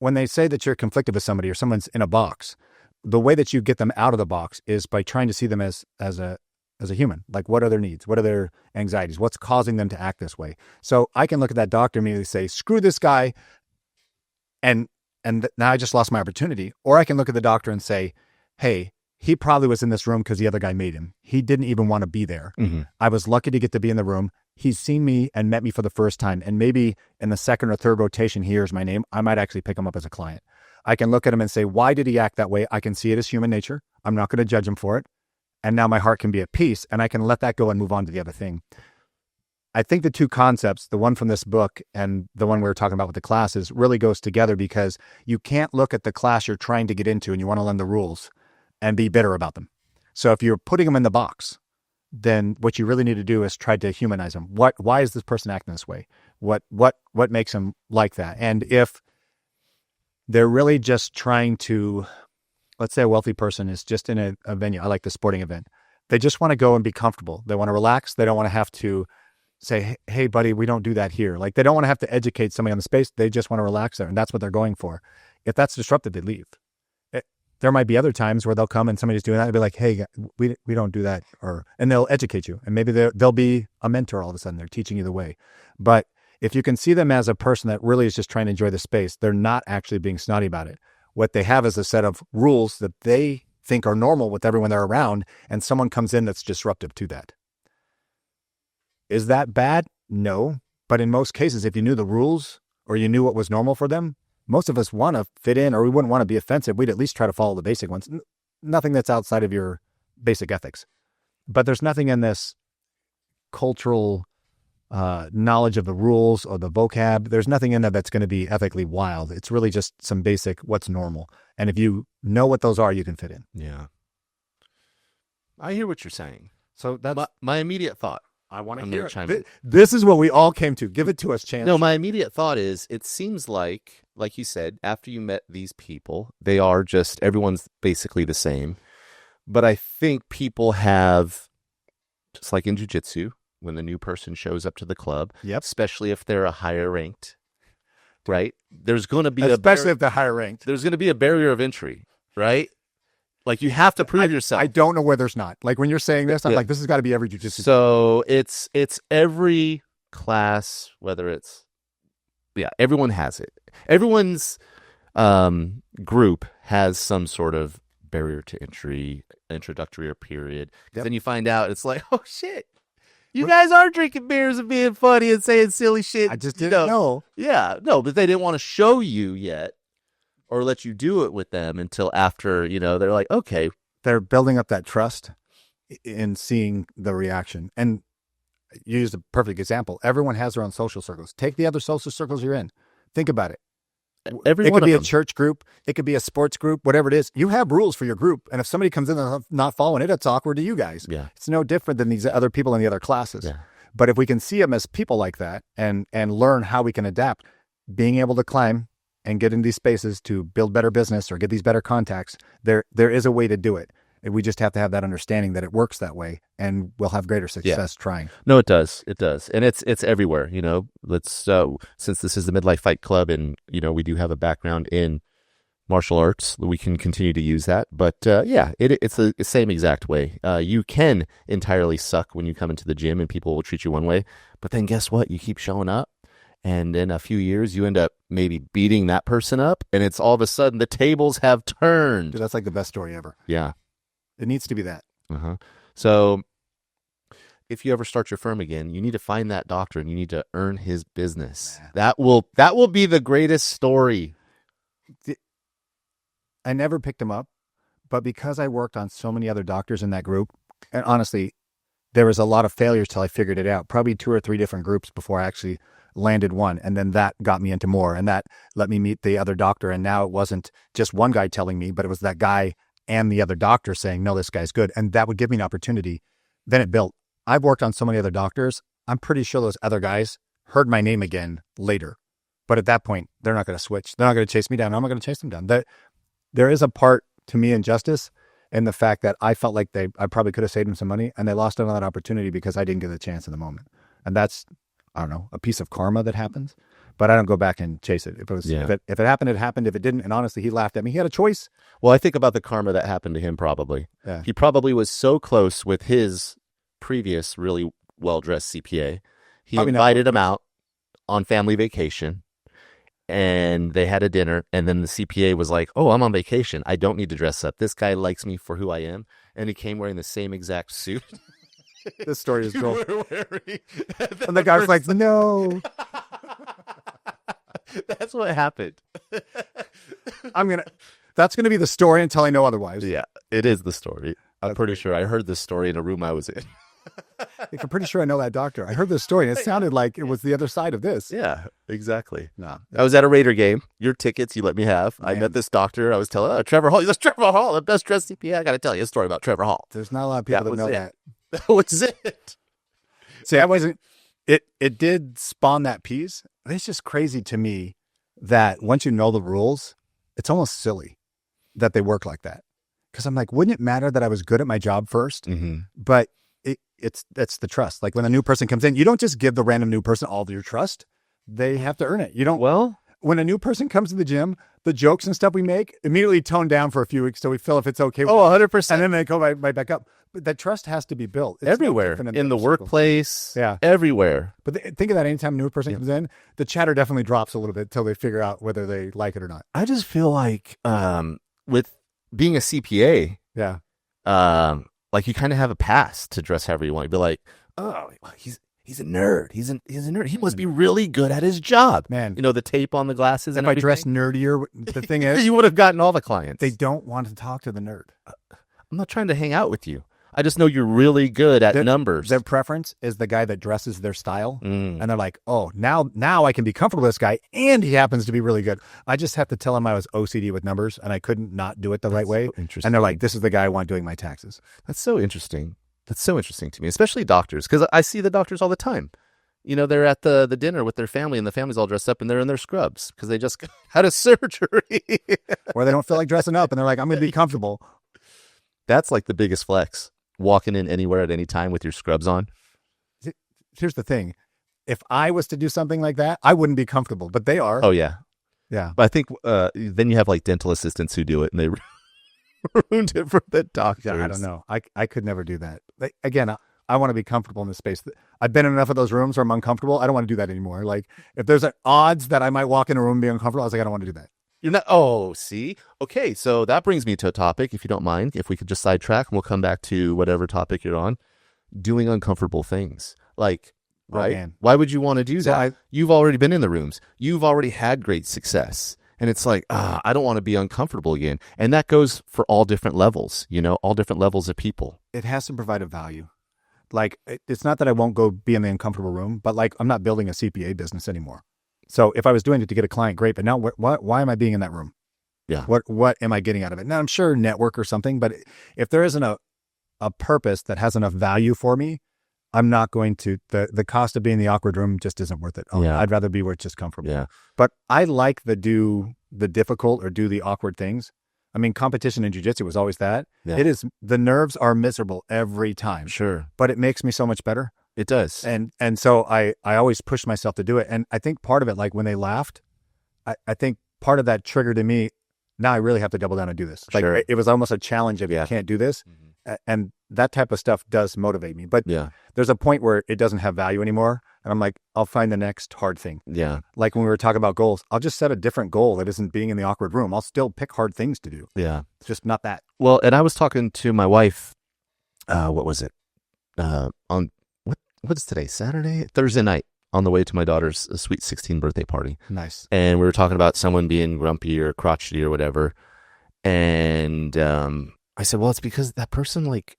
when they say that you're conflicted with somebody or someone's in a box, the way that you get them out of the box is by trying to see them as a human. Like, what are their needs? What are their anxieties? What's causing them to act this way? So I can look at that doctor and immediately say, screw this guy, and now I just lost my opportunity. Or I can look at the doctor and say, hey, he probably was in this room because the other guy made him. He didn't even want to be there. Mm-hmm. I was lucky to get to be in the room. He's seen me and met me for the first time. And maybe in the second or third rotation, he hears my name. I might actually pick him up as a client. I can look at him and say, why did he act that way? I can see it as human nature. I'm not going to judge him for it. And now my heart can be at peace, and I can let that go and move on to the other thing. I think the two concepts, the one from this book and the one we were talking about with the classes, really goes together, because you can't look at the class you're trying to get into and you want to learn the rules and be bitter about them. So if you're putting them in the box, then what you really need to do is try to humanize them. Why is this person acting this way? What makes them like that? And if they're really just trying to, let's say a wealthy person is just in a venue. I like the sporting event. They just want to go and be comfortable. They want to relax. They don't want to have to say, hey, buddy, we don't do that here. Like, they don't want to have to educate somebody on the space. They just want to relax there. And that's what they're going for. If that's disruptive, they leave. There might be other times where they'll come and somebody's doing that and be like, hey, we don't do that. And they'll educate you. And maybe they'll be a mentor all of a sudden. They're teaching you the way. But if you can see them as a person that really is just trying to enjoy the space, they're not actually being snotty about it. What they have is a set of rules that they think are normal with everyone they're around, and someone comes in that's disruptive to that. Is that bad? No. But in most cases, if you knew the rules or you knew what was normal for them, most of us want to fit in, or we wouldn't want to be offensive. We'd at least try to follow the basic ones. Nothing that's outside of your basic ethics. But there's nothing in this cultural knowledge of the rules or the vocab. There's nothing in there that's going to be ethically wild. It's really just some basic what's normal. And if you know what those are, you can fit in. Yeah. I hear what you're saying. So that's my immediate thought. I want to hear it. This is what we all came to. Give it to us, Chance. No, my immediate thought is, it seems like like you said, after you met these people, they are just, everyone's basically the same. But I think people have, just like in jiu-jitsu, when the new person shows up to the club, especially if they're a higher ranked, right? There's going to be especially if they're higher ranked. There's going to be a barrier of entry, right? Like you have to prove yourself. I don't know where there's not. Like when you're saying this, I'm like, this has got to be every jiu-jitsu. So it's every class, whether it's, everyone has it. Everyone's group has some sort of barrier to entry, introductory period. Then you find out it's like, oh shit, you guys are drinking beers and being funny and saying silly shit. I just didn't know. Yeah, no, but they didn't want to show you yet or let you do it with them until after, they're like, okay. They're building up that trust in seeing the reaction. And you used a perfect example. Everyone has their own social circles. Take the other social circles you're in. Think about it. It could be a church group. It could be a sports group, whatever it is. You have rules for your group. And if somebody comes in and not following it, it's awkward to you guys. Yeah. It's no different than these other people in the other classes. Yeah. But if we can see them as people like that and learn how we can adapt, being able to climb and get in these spaces to build better business or get these better contacts, there is a way to do it. We just have to have that understanding that it works that way, and we'll have greater success trying. No, it does. It does. And it's everywhere, Let's since this is the Midlife Fight Club and, we do have a background in martial arts, we can continue to use that. But it's the same exact way. You can entirely suck when you come into the gym and people will treat you one way. But then guess what? You keep showing up. And in a few years, you end up maybe beating that person up. And it's all of a sudden the tables have turned. Dude, that's like the best story ever. Yeah. It needs to be that. So if you ever start your firm again, you need to find that doctor and you need to earn his business. That will be the greatest story. I never picked him up, but because I worked on so many other doctors in that group, and honestly, there was a lot of failures till I figured it out. Probably 2 or 3 different groups before I actually landed one. And then that got me into more, and that let me meet the other doctor. And now it wasn't just one guy telling me, but it was that guy and the other doctor saying, no, this guy's good. And that would give me an opportunity. Then it built. I've worked on so many other doctors. I'm pretty sure those other guys heard my name again later. But at that point, they're not going to switch. They're not going to chase me down. I'm not going to chase them down. There is a part to me in justice in the fact that I felt like I probably could have saved them some money, and they lost out on that opportunity because I didn't get the chance in the moment. And that's, I don't know, a piece of karma that happens. But I don't go back and chase it. If it happened, it happened. If it didn't, and honestly, he laughed at me. He had a choice. Well, I think about the karma that happened to him probably. Yeah. He probably was so close with his previous really well-dressed CPA. He invited him out on family vacation, and they had a dinner, and then the CPA was like, oh, I'm on vacation. I don't need to dress up. This guy likes me for who I am. And he came wearing the same exact suit. This story is cool. And the guy was like, no. That's what happened. That's going to be the story until I know otherwise. Yeah, it is the story. I'm pretty sure I heard this story in a room I was in. I'm pretty sure I know that doctor. I heard this story, and it sounded like it was the other side of this. Yeah, exactly. No. I was at a Raider game. Your tickets you let me have. Man. I met this doctor. I was telling, Trevor Hall. He's Trevor Hall, the best dressed CPA. I got to tell you a story about Trevor Hall. There's not a lot of people that know that. That was it. See, I wasn't. It did spawn that piece. It's just crazy to me that once you know the rules, it's almost silly that they work like that. Because I'm like, wouldn't it matter that I was good at my job first? Mm-hmm. But it's the trust. Like when a new person comes in, you don't just give the random new person all of your trust. They have to earn it. You don't. Well, when a new person comes to the gym, the jokes and stuff we make immediately tone down for a few weeks till we feel if it's okay. 100%. And then they go right back up. But that trust has to be built. It's everywhere. In the workplace. Yeah. Everywhere. But think of that anytime a new person comes in, the chatter definitely drops a little bit until they figure out whether they like it or not. I just feel like with being a CPA, like you kind of have a pass to dress however you want. You'd be like, oh, he's a nerd. He's a nerd. He must be really good at his job. Man. The tape on the glasses. If I dress nerdier, the thing is, you would have gotten all the clients. They don't want to talk to the nerd. I'm not trying to hang out with you. I just know you're really good at numbers. Their preference is the guy that dresses their style. And they're like, oh, now I can be comfortable with this guy, and he happens to be really good. I just have to tell him I was OCD with numbers, and I couldn't not do it the right way. Interesting. And they're like, this is the guy I want doing my taxes. That's so interesting. That's so interesting to me, especially doctors, because I see the doctors all the time. they're at the dinner with their family, and the family's all dressed up, and they're in their scrubs because they just had a surgery. Or they don't feel like dressing up, and they're like, I'm going to be comfortable. That's like the biggest flex, walking in anywhere at any time with your scrubs on. Here's the thing. If I was to do something like that, I wouldn't be comfortable, but they are. Oh, yeah. Yeah. But I think then you have like dental assistants who do it, and they ruined it for the doctors. Yeah, I don't know. I could never do that. Again, I want to be comfortable in the space. I've been in enough of those rooms where I'm uncomfortable. I don't want to do that anymore. Like, if there's odds that I might walk in a room and be uncomfortable, I was like, I don't want to do that. You're not. Oh, see? Okay, so that brings me to a topic, if you don't mind, if we could just sidetrack and we'll come back to whatever topic you're on. Doing uncomfortable things. Like, right? Man. Why would you want to do that? You've already been in the rooms. You've already had great success. And it's like, I don't want to be uncomfortable again. And that goes for all different levels, all different levels of people. It has to provide a value. Like, it's not that I won't go be in the uncomfortable room, but like, I'm not building a CPA business anymore. So if I was doing it to get a client, great. But now why am I being in that room? Yeah. What am I getting out of it? Now, I'm sure network or something, but if there isn't a purpose that has enough value for me, I'm not going to, the cost of being in the awkward room just isn't worth it. I'd rather be where it's just comfortable. Yeah. But I like do the difficult or do the awkward things. I mean, competition in jiu-jitsu was always that. Yeah. It is, the nerves are miserable every time. Sure. But it makes me so much better. It does. And so I always push myself to do it. And I think part of it, like when they laughed, I think part of that triggered in me, now I really have to double down and do this. Like, sure. It was almost a challenge of, you can't do this. Mm-hmm. And that type of stuff does motivate me. But there's a point where it doesn't have value anymore. And I'm like, I'll find the next hard thing. Yeah. Like when we were talking about goals, I'll just set a different goal that isn't being in the awkward room. I'll still pick hard things to do. Yeah. It's just not that. Well, and I was talking to my wife, what was it? On what's today? Thursday night, on the way to my daughter's sweet 16 birthday party. Nice. And we were talking about someone being grumpy or crotchety or whatever. And I said, well, it's because that person like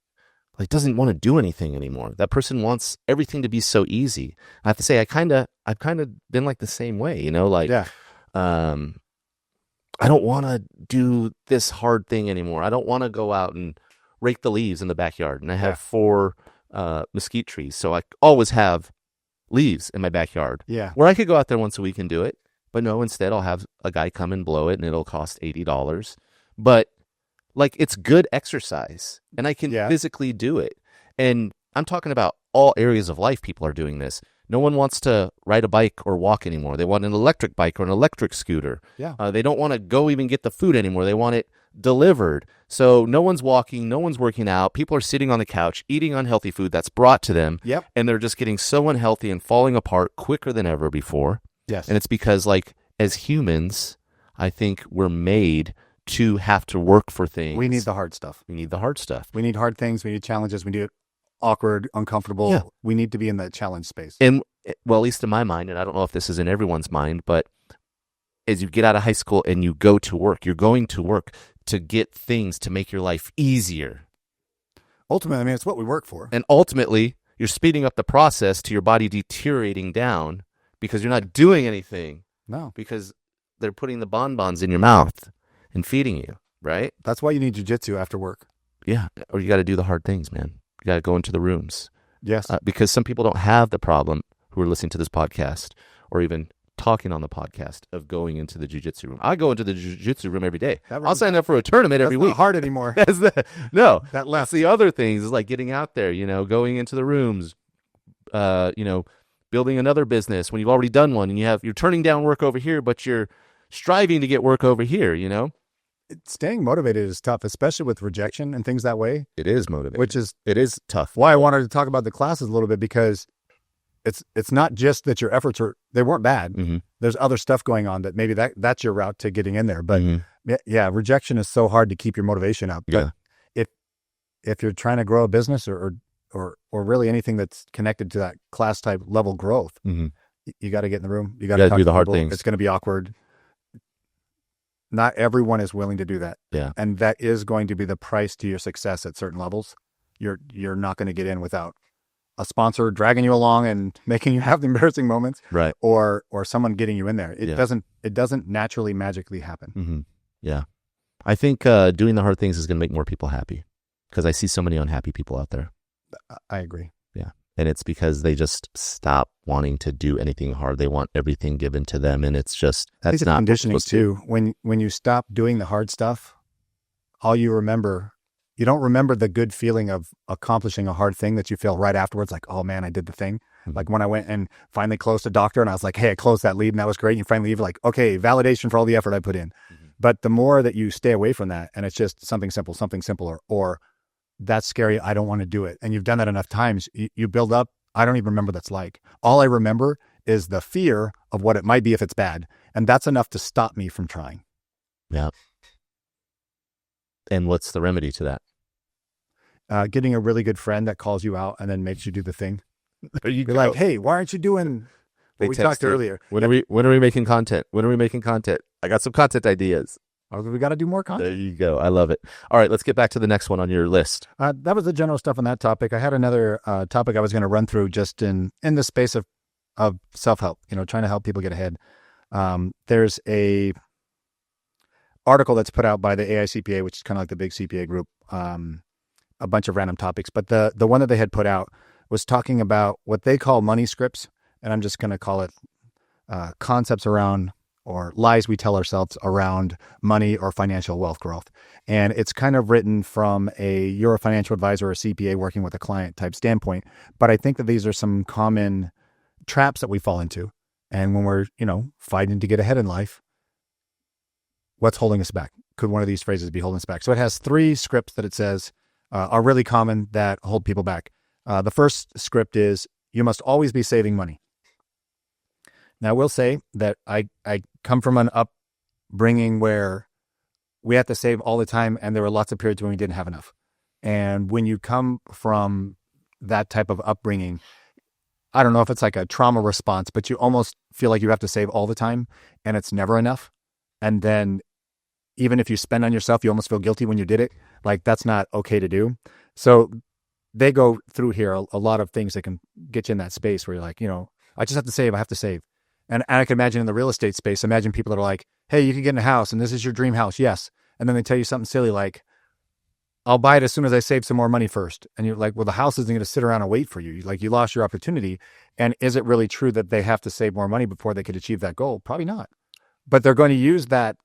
doesn't want to do anything anymore. That person wants everything to be so easy. I have to say, I've kind of been like the same way, I don't want to do this hard thing anymore. I don't want to go out and rake the leaves in the backyard. And I have 4 mesquite trees, so I always have leaves in my backyard. Yeah, where I could go out there once a week and do it, but no. Instead, I'll have a guy come and blow it, and it'll cost $80. But like, it's good exercise, and I can physically do it. And I'm talking about all areas of life. People are doing this. No one wants to ride a bike or walk anymore. They want an electric bike or an electric scooter. Yeah. They don't want to go even get the food anymore. They want it delivered. So no one's walking, no one's working out. People are sitting on the couch, eating unhealthy food that's brought to them. Yep. And they're just getting so unhealthy and falling apart quicker than ever before. Yes. And it's because, like, as humans, I think we're made to have to work for things. We need the hard stuff. We need the hard stuff. We need hard things. We need challenges. We need awkward, uncomfortable. Yeah. We need to be in that challenge space. And, well, at least in my mind, and I don't know if this is in everyone's mind, but as you get out of high school and you go to work, you're going to work to get things to make your life easier. Ultimately, I mean, it's what we work for. And ultimately, you're speeding up the process to your body deteriorating down because you're not doing anything. No. Because they're putting the bonbons in your mouth and feeding you, right? That's why you need jiu-jitsu after work. Yeah. Or you got to do the hard things, man. You got to go into the rooms. Yes. Because some people don't have the problem who are listening to this podcast or even talking on the podcast of going into the jiu-jitsu room. I go into the jiu-jitsu room every day. I'll sign up for a tournament every week. That's not hard anymore. That's the other things is like getting out there, going into the rooms, building another business when you've already done one and you're turning down work over here, but you're striving to get work over here, Staying motivated is tough, especially with rejection and things that way. It is motivating. It is tough. Why I wanted to talk about the classes a little bit, because it's not just that your efforts they weren't bad. Mm-hmm. There's other stuff going on that maybe that's your route to getting in there. But rejection is so hard to keep your motivation up. Yeah. But if you're trying to grow a business or really anything that's connected to that class type level growth, you got to get in the room. You got to do the hard things. It's going to be awkward. Not everyone is willing to do that. Yeah. And that is going to be the price to your success at certain levels. You're not going to get in without a sponsor dragging you along and making you have the embarrassing moments, right? Or someone getting you in there. It doesn't naturally magically happen. Mm-hmm. Yeah, I think doing the hard things is going to make more people happy because I see so many unhappy people out there. I agree. Yeah, And it's because they just stop wanting to do anything hard. They want everything given to them. And it's just, that's not conditioning too. When you stop doing the hard stuff, all you don't remember the good feeling of accomplishing a hard thing that you feel right afterwards. Like, oh man, I did the thing. Mm-hmm. Like when I went and finally closed a doctor and I was like, hey, I closed that lead and that was great. And you finally leave like, okay, validation for all the effort I put in. Mm-hmm. But the more that you stay away from that and it's just something simpler, or that's scary, I don't want to do it. And you've done that enough times, you build up. I don't even remember what that's like. All I remember is the fear of what it might be if it's bad. And that's enough to stop me from trying. Yeah. And what's the remedy to that? Getting a really good friend that calls you out and then makes you do the thing. There you go. Like, hey, why aren't you doing what we talked earlier? When are we making content? I got some content ideas. We got to do more content. There you go. I love it. All right, let's get back to the next one on your list. That was the general stuff on that topic. I had another topic I was going to run through just in the space of self-help, trying to help people get ahead. There's a article that's put out by the AICPA, which is kind of like the big CPA group, a bunch of random topics. But the one that they had put out was talking about what they call money scripts. And I'm just going to call it concepts around or lies we tell ourselves around money or financial wealth growth. And it's kind of written from you're a financial advisor or a CPA working with a client type standpoint. But I think that these are some common traps that we fall into. And when we're, fighting to get ahead in life, what's holding us back? Could one of these phrases be holding us back? So it has 3 scripts that it says are really common that hold people back. The first script is, you must always be saving money. Now, I will say that I come from an upbringing where we had to save all the time, and there were lots of periods when we didn't have enough. And when you come from that type of upbringing, I don't know if it's like a trauma response, but you almost feel like you have to save all the time, and it's never enough. And then even if you spend on yourself, you almost feel guilty when you did it. Like, that's not okay to do. So they go through here a lot of things that can get you in that space where you're like, I just have to save. I have to save. And I can imagine in the real estate space, imagine people that are like, hey, you can get in a house and this is your dream house. Yes. And then they tell you something silly like, I'll buy it as soon as I save some more money first. And you're like, well, the house isn't going to sit around and wait for you. Like, you lost your opportunity. And is it really true that they have to save more money before they could achieve that goal? Probably not. But they're going to use that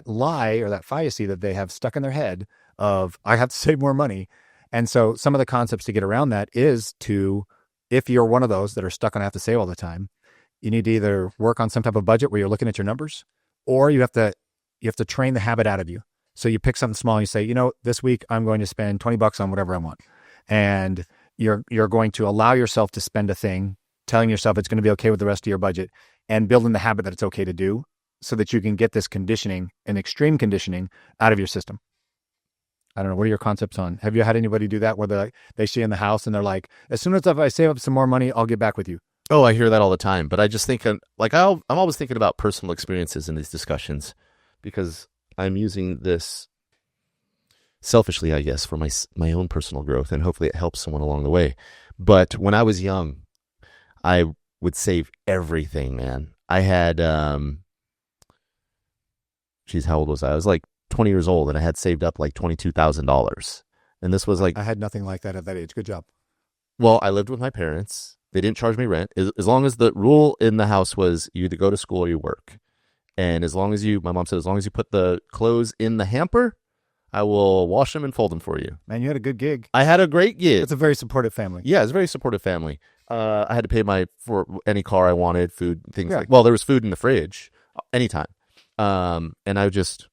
lie or that fallacy that they have stuck in their head of, I have to save more money. And so some of the concepts to get around that is to, if you're one of those that are stuck on have to save all the time, you need to either work on some type of budget where you're looking at your numbers, or you have to train the habit out of you. So you pick something small and you say, this week I'm going to spend $20 on whatever I want. And you're going to allow yourself to spend a thing, telling yourself it's going to be okay with the rest of your budget, and building the habit that it's okay to do, so that you can get this conditioning and extreme conditioning out of your system. I don't know. What are your concepts on? Have you had anybody do that where they see in the house and they're like, as soon as I save up some more money, I'll get back with you? Oh, I hear that all the time. But I just think, I'm always thinking about personal experiences in these discussions, because I'm using this selfishly, I guess, for my own personal growth, and hopefully it helps someone along the way. But when I was young, I would save everything, man. I had, how old was I? I was like 20 years old, and I had saved up like $22,000. And this was like, I had nothing like that at that age. Good job. Well, I lived with my parents. They didn't charge me rent. As long as the rule in the house was you either go to school or you work. And my mom said, as long as you put the clothes in the hamper, I will wash them and fold them for you. Man, you had a good gig. I had a great gig. It's a very supportive family. Yeah, it's a very supportive family. I had to pay for any car I wanted, food, things there was food in the fridge anytime. And I just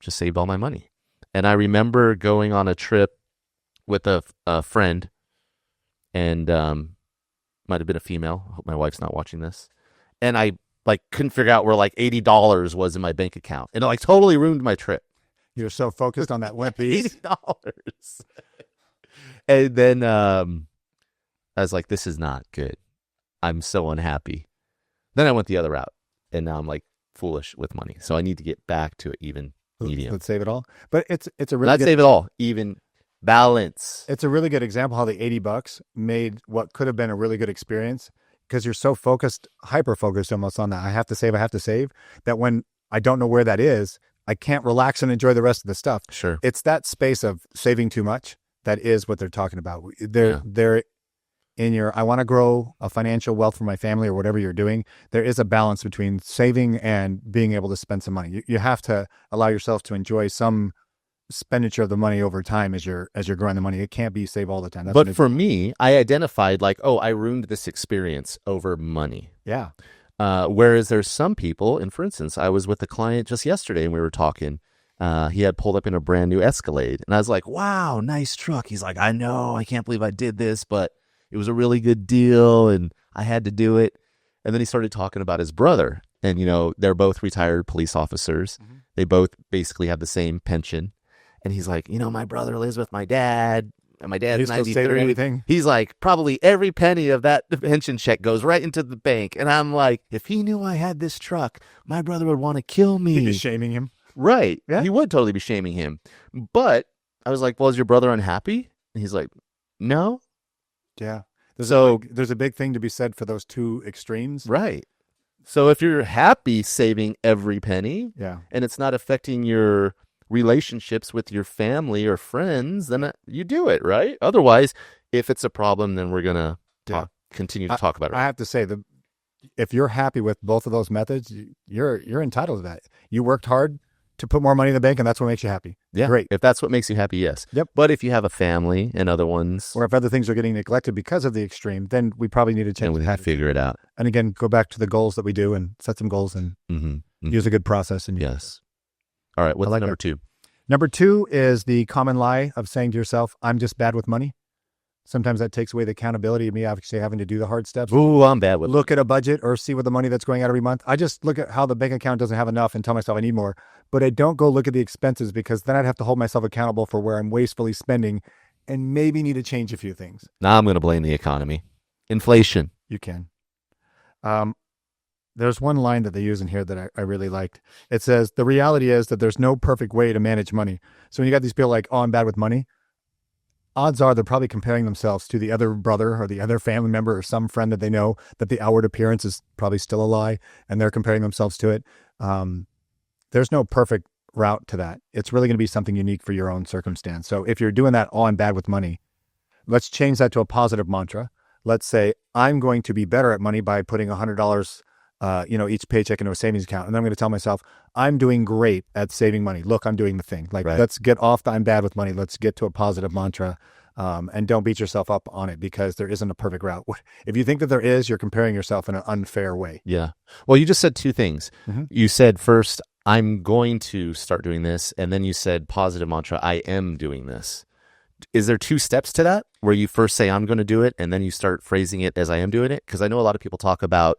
saved all my money. And I remember going on a trip with a friend, and might have been a female. I hope my wife's not watching this. And I couldn't figure out where $80 was in my bank account, and it totally ruined my trip. You're so focused on that limp piece. $80. And then I was like, this is not good. I'm so unhappy. Then I went the other route, and now I'm foolish with money. So I need to get back to an even medium. Let's save it all. But it's a really not save it all, even balance. It's a really good example how the $80 made what could have been a really good experience, because you're so focused, hyper focused almost on that. I have to save, that when I don't know where that is, I can't relax and enjoy the rest of the stuff. Sure. It's that space of saving too much. That is what they're talking about. They're I want to grow a financial wealth for my family or whatever you're doing, there is a balance between saving and being able to spend some money. You have to allow yourself to enjoy some expenditure of the money over time as you're growing the money. It can't be save all the time. But for me, I identified like, oh, I ruined this experience over money. Yeah. Whereas there's some people, and for instance, I was with a client just yesterday and we were talking. He had pulled up in a brand new Escalade, and I was like, wow, nice truck. He's like, I know, I can't believe I did this, but it was a really good deal and I had to do it. And then he started talking about his brother, and they're both retired police officers. Mm-hmm. They both basically have the same pension. And he's like, my brother lives with my dad, and my dad's 93. He's like, probably every penny of that pension check goes right into the bank. And I'm like, if he knew I had this truck, my brother would want to kill me. He'd be shaming him. Right. Yeah. He would totally be shaming him. But I was like, well, is your brother unhappy? And he's like, no. Yeah. There's a big thing to be said for those two extremes. Right. So if you're happy saving every penny, and it's not affecting your relationships with your family or friends, then you do it, right? Otherwise, if it's a problem, then we're going to continue to talk about it. I have to say, if you're happy with both of those methods, you're entitled to that. You worked hard to put more money in the bank, and that's what makes you happy. Yeah. Great. If that's what makes you happy, yes. Yep. But if you have a family and other ones, or if other things are getting neglected because of the extreme, then we probably need to change. And we have to figure it out. And again, go back to the goals that we do and set some goals and use a good process. And yes. All right. What's number two? Number two is the common lie of saying to yourself, I'm just bad with money. Sometimes that takes away the accountability of me actually having to do the hard steps. Ooh, I'm bad with Look at a budget or see what the money that's going out every month. I just look at how the bank account doesn't have enough and tell myself I need more. But I don't go look at the expenses, because then I'd have to hold myself accountable for where I'm wastefully spending and maybe need to change a few things. Now I'm going to blame the economy. Inflation. You can. There's one line that they use in here that I really liked. It says, the reality is that there's no perfect way to manage money. So when you got these people like, oh, I'm bad with money, odds are they're probably comparing themselves to the other brother or the other family member or some friend that they know that the outward appearance is probably still a lie, and they're comparing themselves to it. There's no perfect route to that. It's really going to be something unique for your own circumstance. So if you're doing that, oh, I'm bad with money, let's change that to a positive mantra. Let's say, I'm going to be better at money by putting $100 each paycheck into a savings account. And then I'm going to tell myself, I'm doing great at saving money. Look, I'm doing the thing. Let's get off the I'm bad with money. Let's get to a positive mantra. And don't beat yourself up on it, because there isn't a perfect route. If you think that there is, you're comparing yourself in an unfair way. Yeah. Well, you just said two things. Mm-hmm. You said first, I'm going to start doing this. And then you said positive mantra, I am doing this. Is there two steps to that, where you first say, I'm going to do it, and then you start phrasing it as I am doing it? Because I know a lot of people talk about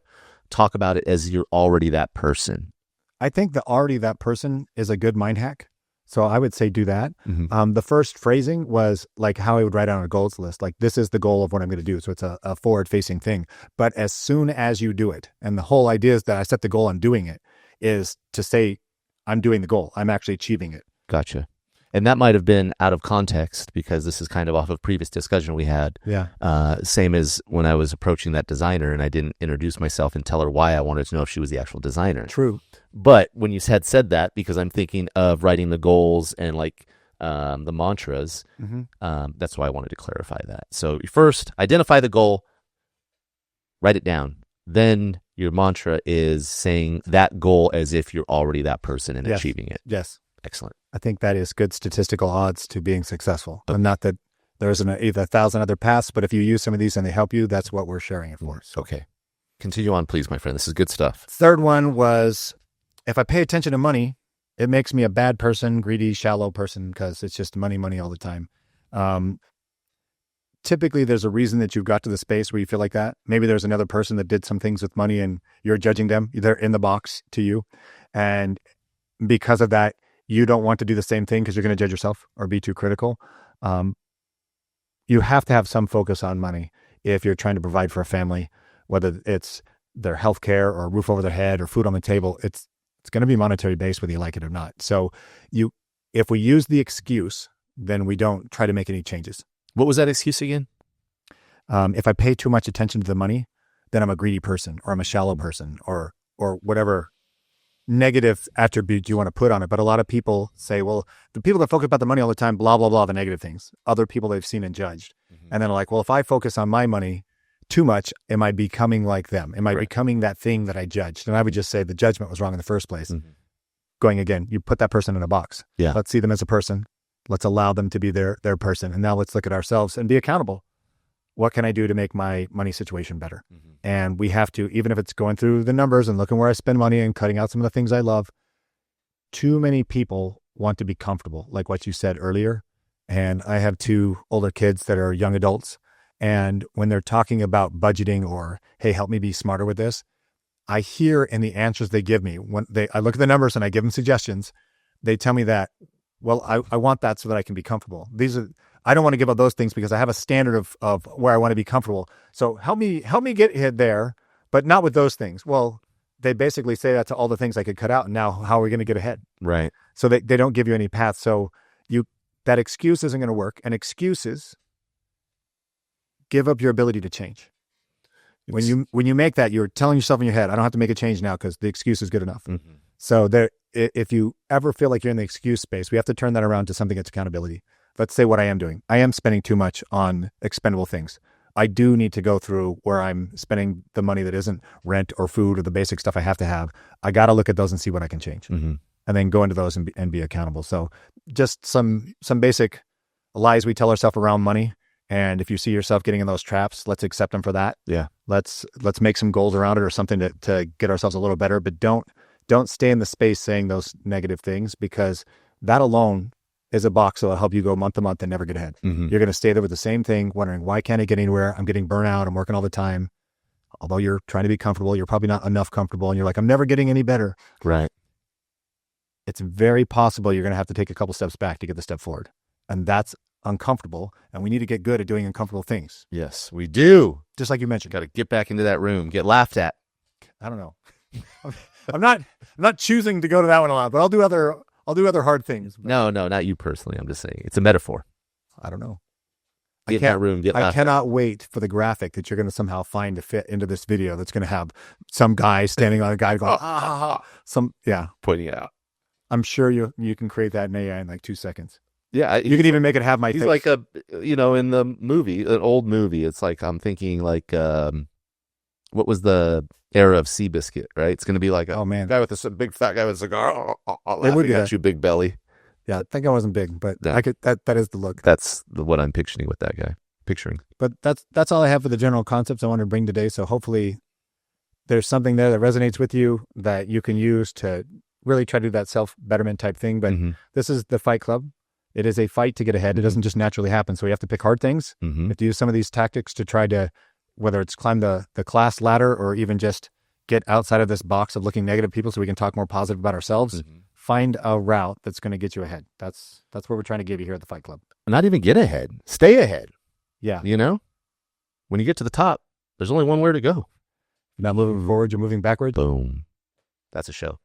it as you're already that person. I think the already that person is a good mind hack. So I would say do that. Mm-hmm. The first phrasing was like how I would write on a goals list. Like, this is the goal of what I'm going to do. So it's a forward facing thing. But as soon as you do it, and the whole idea is that I set the goal on doing it, is to say, I'm doing the goal. I'm actually achieving it. Gotcha. And that might have been out of context, because this is kind of off of previous discussion we had. Yeah. Same as when I was approaching that designer and I didn't introduce myself and tell her why I wanted to know if she was the actual designer. True. But when you had said that, because I'm thinking of writing the goals and like the mantras, that's why I wanted to clarify that. So first, identify the goal, write it down. Then your mantra is saying that goal as if you're already that person and achieving it. Yes. Excellent. I think that is good statistical odds to being successful. Okay. Not that there isn't either 1,000 other paths, but if you use some of these and they help you, that's what we're sharing it for. So. Okay. Continue on, please, my friend. This is good stuff. Third one was, if I pay attention to money, it makes me a bad person, greedy, shallow person, because it's just money all the time. Typically, there's a reason that you've got to the space where you feel like that. Maybe there's another person that did some things with money and you're judging them. They're in the box to you. And because of that, you don't want to do the same thing because you're going to judge yourself or be too critical. You have to have some focus on money if you're trying to provide for a family, whether it's their health care or a roof over their head or food on the table. It's going to be monetary based whether you like it or not. So if we use the excuse, then we don't try to make any changes. What was that excuse again? If I pay too much attention to the money, then I'm a greedy person or I'm a shallow person or whatever negative attribute you want to put on it. But a lot of people say, well, the people that focus about the money all the time, blah, blah, blah, the negative things, other people they've seen and judged. And then like, well, if I focus on my money too much, am I becoming like them? Am I becoming that thing that I judged? And I would just say the judgment was wrong in the first place. Going again, you put that person in a box. Yeah. Let's see them as a person. Let's allow them to be their person. And now let's look at ourselves and be accountable. What can I do to make my money situation better? And we have to, even if it's going through the numbers and looking where I spend money and cutting out some of the things I love, too many people want to be comfortable, like what you said earlier. And I have 2 older kids that are young adults. And when they're talking about budgeting or, hey, help me be smarter with this, I hear in the answers they give me, when I look at the numbers and I give them suggestions, they tell me that, well, I want that so that I can be comfortable. I don't want to give up those things because I have a standard of where I want to be comfortable. So help me get there, but not with those things. Well, they basically say that to all the things I could cut out. And now how are we going to get ahead? Right. So they don't give you any path. So that excuse isn't going to work. And excuses give up your ability to change. When you make that, you're telling yourself in your head, I don't have to make a change now because the excuse is good enough. So if you ever feel like you're in the excuse space, we have to turn that around to something that's accountability. Let's say what I am doing. I am spending too much on expendable things. I do need to go through where I'm spending the money that isn't rent or food or the basic stuff I have to have. I got to look at those and see what I can change. And then go into those and be accountable. So just some basic lies we tell ourselves around money. And if you see yourself getting in those traps, let's accept them for that. Yeah. Let's make some goals around it or something to get ourselves a little better. But don't stay in the space saying those negative things, because that alone is a box that will help you go month to month and never get ahead. You're going to stay there with the same thing, wondering, why can't I get anywhere? I'm getting burnout. I'm working all the time. Although you're trying to be comfortable, you're probably not enough comfortable. And you're like, I'm never getting any better. Right. It's very possible you're going to have to take a couple steps back to get the step forward. And that's uncomfortable. And we need to get good at doing uncomfortable things. Yes, we do. Just like you mentioned. Got to get back into that room, get laughed at. I don't know. I'm not choosing to go to that one a lot, but I'll do other hard things. No, not you personally. I'm just saying it's a metaphor. I don't know. Get in that room. I cannot wait for the graphic that you're going to somehow find to fit into this video. That's going to have some guy standing on a guy going, pointing it out. I'm sure you can create that in AI in like 2 seconds. Yeah, you can even make it have my face. He's like in the movie, an old movie. It's like, I'm thinking like, what was the era of Seabiscuit, right? It's going to be like a guy with a big fat guy with a cigar. Laughing at you, big belly. Yeah, I think I wasn't big, but I could. That is the look. That's what I'm picturing with that guy. But that's all I have for the general concepts I want to bring today. So hopefully, there's something there that resonates with you that you can use to really try to do that self-betterment type thing. But this is the Fight Club. It is a fight to get ahead. It doesn't just naturally happen. So we have to pick hard things. We have to use some of these tactics to try to, whether it's climb the class ladder or even just get outside of this box of looking negative people so we can talk more positive about ourselves. Find a route that's going to get you ahead. That's what we're trying to give you here at the Fight Club. Not even get ahead. Stay ahead. Yeah. You know? When you get to the top, there's only one way to go. You're not moving forward, you're moving backwards. Boom. That's a show.